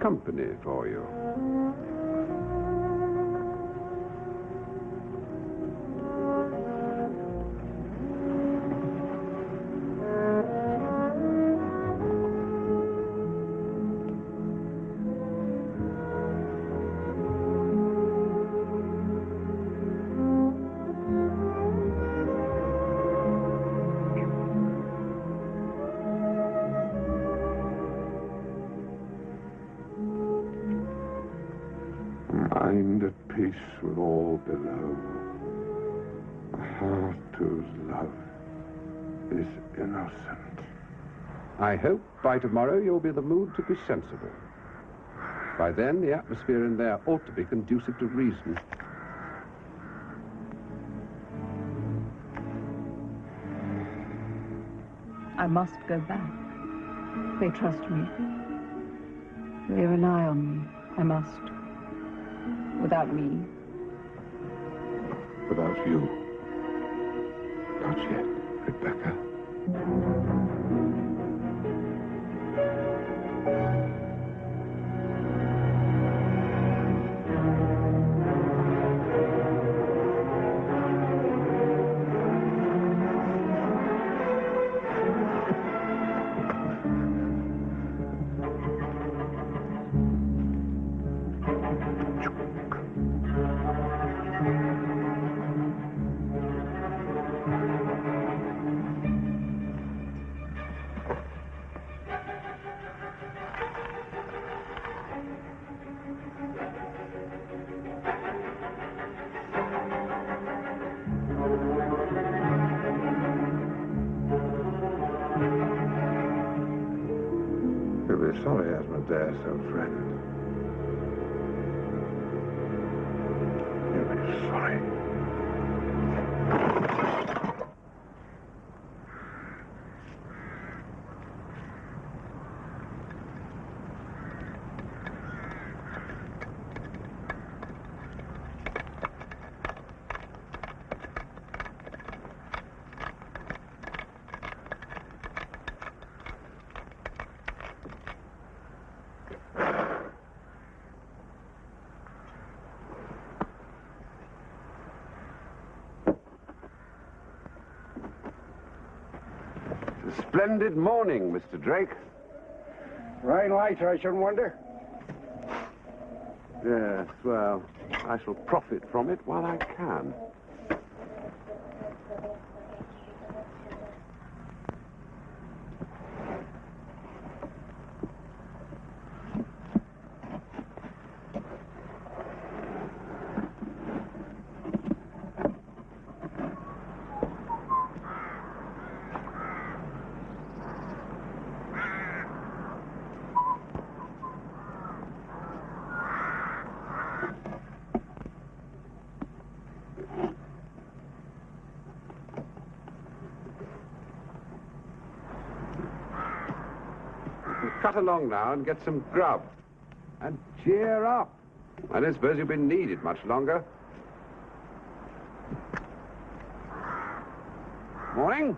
Company for you. Mind at peace with all below, a heart whose love is innocent. I hope by tomorrow you'll be in the mood to be sensible. By then, the atmosphere in there ought to be conducive to reason. I must go back. They trust me. Really rely on me. I must. Without me. Without you. Not yet, Rebecca. You'll be sorry, Asmodeus, old friend. You'll be sorry. Splendid morning, Mr. Drake. Rain later, I shouldn't wonder. Yes, well, I shall profit from it while I can. Cut along now and get some grub. And cheer up. I don't suppose you've been needed much longer. Morning.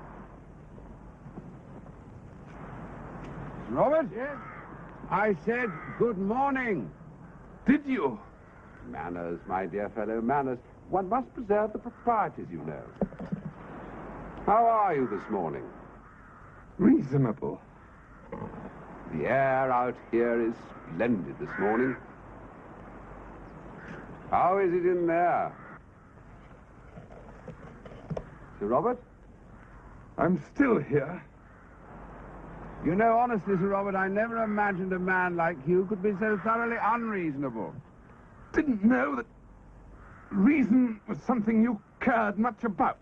Robert? Yes? I said good morning. Did you? Manners, my dear fellow, manners. One must preserve the proprieties, you know. How are you this morning? Reasonable. The air out here is splendid this morning. How is it in there? Sir Robert? I'm still here. You know, honestly, Sir Robert, I never imagined a man like you could be so thoroughly unreasonable. Didn't know that reason was something you cared much about.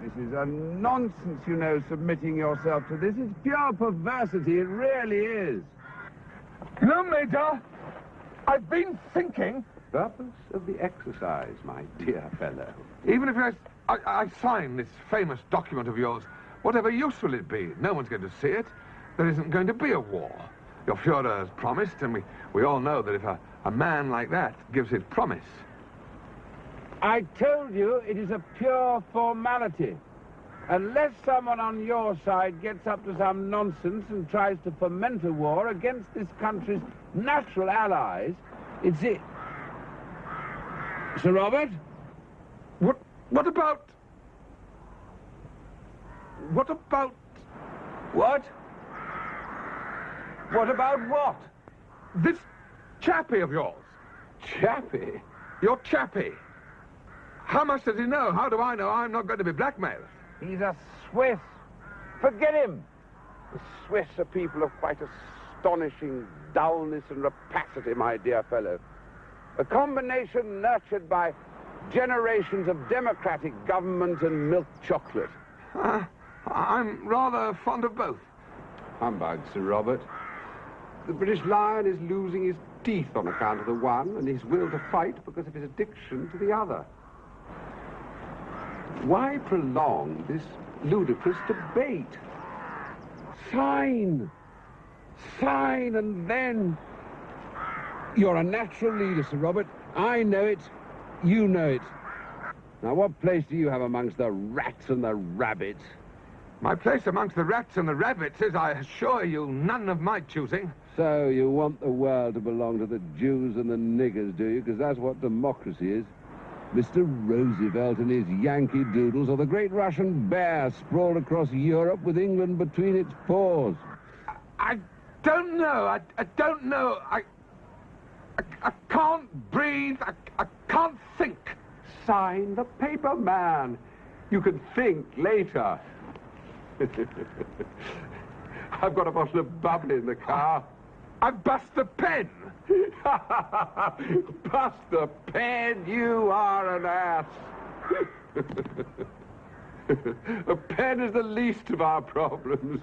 This is a nonsense, you know, submitting yourself to this. It's pure perversity, it really is. You know, Major, I've been thinking... Purpose of the exercise, my dear fellow. Even if I sign this famous document of yours, whatever use will it be? No one's going to see it. There isn't going to be a war. Your Fuhrer has promised, and we all know that if a man like that gives his promise... I told you it is a pure formality. Unless someone on your side gets up to some nonsense and tries to foment a war against this country's natural allies, it's it. Sir Robert? What about... What about... What? What about what? This chappie of yours. Chappie? Your chappie. How much does he know? How do I know I'm not going to be blackmailed? He's a Swiss. Forget him. The Swiss are people of quite astonishing dullness and rapacity, my dear fellow. A combination nurtured by generations of democratic government and milk chocolate. I'm rather fond of both. Humbug, Sir Robert. The British lion is losing his teeth on account of the one and his will to fight because of his addiction to the other. Why prolong this ludicrous debate? Sign! Sign and then... You're a natural leader, Sir Robert. I know it. You know it. Now, what place do you have amongst the rats and the rabbits? My place amongst the rats and the rabbits is, I assure you, none of my choosing. So you want the world to belong to the Jews and the niggers, do you? Because that's what democracy is. Mr. Roosevelt and his Yankee doodles, or the great Russian bear sprawled across Europe with England between its paws. I don't know. I don't know. I can't breathe. I can't think. Sign the paper, man. You can think later. I've got a bottle of bubbly in the car. I've bust the pen. Bust the pen, you are an ass. A pen is the least of our problems.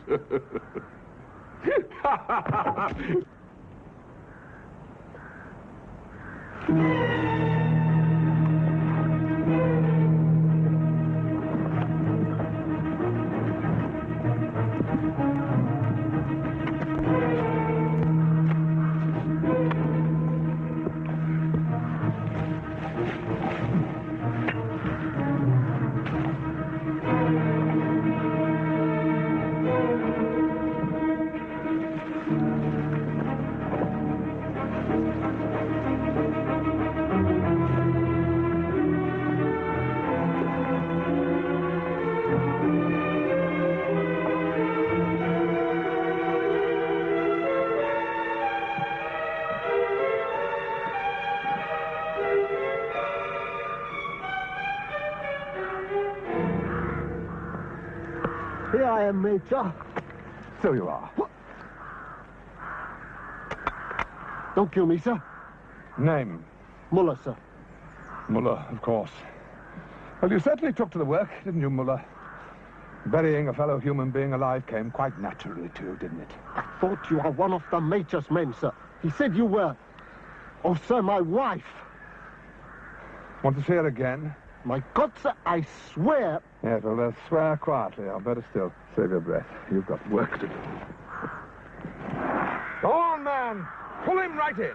Here I am, Major. So you are. What? Don't kill me, sir. Name? Muller, sir. Muller, of course. Well, you certainly took to the work, didn't you, Muller? Burying a fellow human being alive came quite naturally to you, didn't it? I thought you were one of the Major's men, sir. He said you were. Oh, sir, my wife. Want to see her again? My God, sir, I swear. Yes, well, swear quietly. I'll better still. Save your breath. You've got work to do. Go on, man. Pull him right in.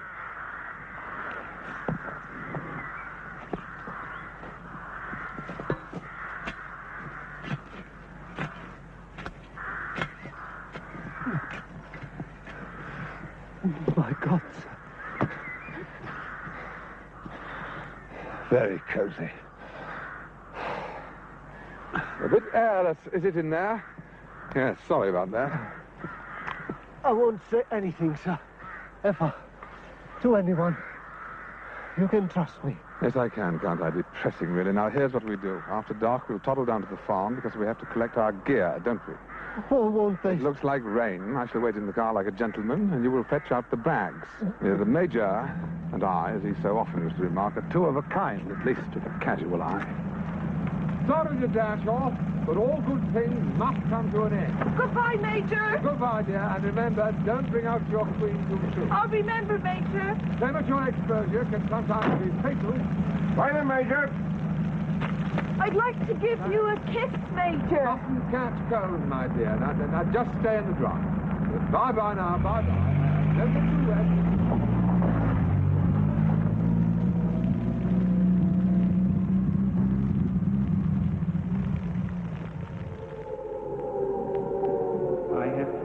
My God, sir. Very cozy. A bit airless, is it, in there? Yes, sorry about that. I won't say anything, sir. Ever. To anyone. You can trust me. Yes, I can, can't I? Depressing, really. Now, here's what we do. After dark, we'll toddle down to the farm because we have to collect our gear, don't we? Oh, won't they? It looks like rain. I shall wait in the car like a gentleman, and you will fetch out the bags. The Major and I, as he so often used to remark, are two of a kind, at least to the casual eye. Sorry to dash off, but all good things must come to an end. Goodbye, Major. Goodbye, dear, and remember, don't bring out your queen too soon. I'll remember, Major. Premature exposure can sometimes be fatal. Bye then, Major. I'd like to give you a kiss, Major. Mustn't catch cold, my dear. Now just stay in the dry. Bye-bye now, bye-bye. Don't get too wet.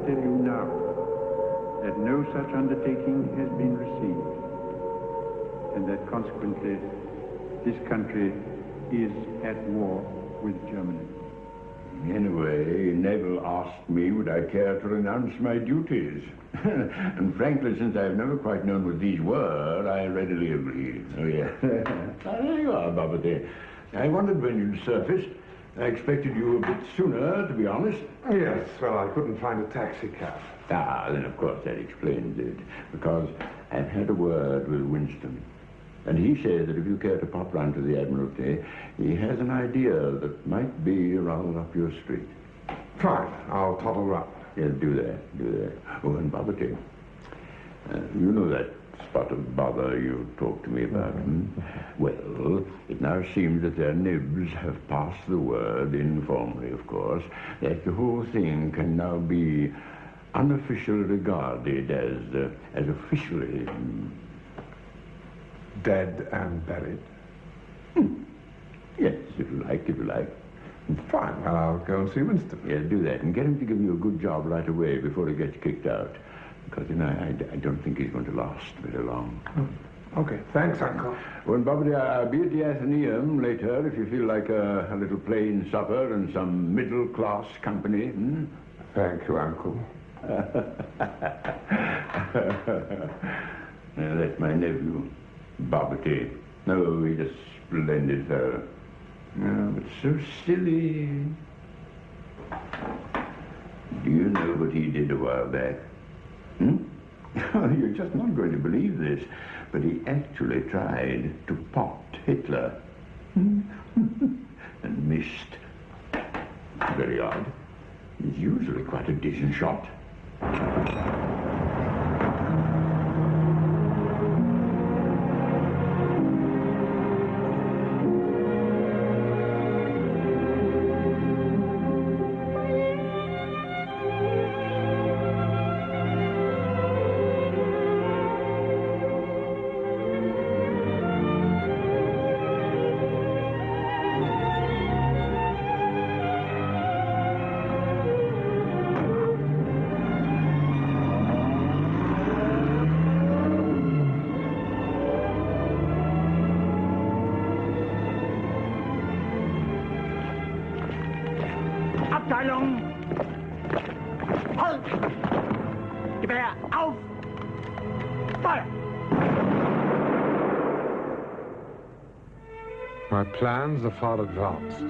Tell you now that no such undertaking has been received, and that consequently this country is at war with Germany. Anyway, Neville asked me would I care to renounce my duties. And frankly, since I've never quite known what these were, I readily agreed. Oh, yeah. There you are, Bobbity. I wondered when you'd surface. I expected you a bit sooner, to be honest. Yes, well, I couldn't find a taxi cab. Ah, then of course that explains it. Because I've had a word with Winston. And he says that if you care to pop round to the Admiralty, he has an idea that might be rather up your street. Fine, I'll toddle round. Yes, do that. Oh, and Bobbity, you know that spot of bother you talked to me about, Well, it now seems that their nibs have passed the word, informally, of course, that the whole thing can now be unofficially regarded as officially... Dead and buried? Yes, if you like. Fine, well, I'll go and see Winston. Yes, do that, and get him to give you a good job right away before he gets kicked out. Because, you know, I don't think he's going to last very long. Okay, thanks, Uncle. Well, Bobby, I'll be at the Athenaeum later if you feel like a little plain supper and some middle-class company. Hmm? Thank you, Uncle. Now, that's my nephew, Bobby. No, he's a splendid fellow. No, but so silly. Do you know what he did a while back? Hmm? You're just not going to believe this, but he actually tried to pot Hitler. And missed. Very odd. He's usually quite a decent shot. Halt! Gewehr auf! Feuer! My plans are far advanced.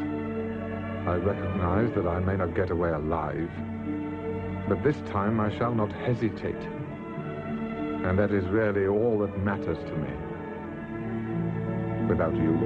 I recognize that I may not get away alive, but this time I shall not hesitate. And that is really all that matters to me. Without you,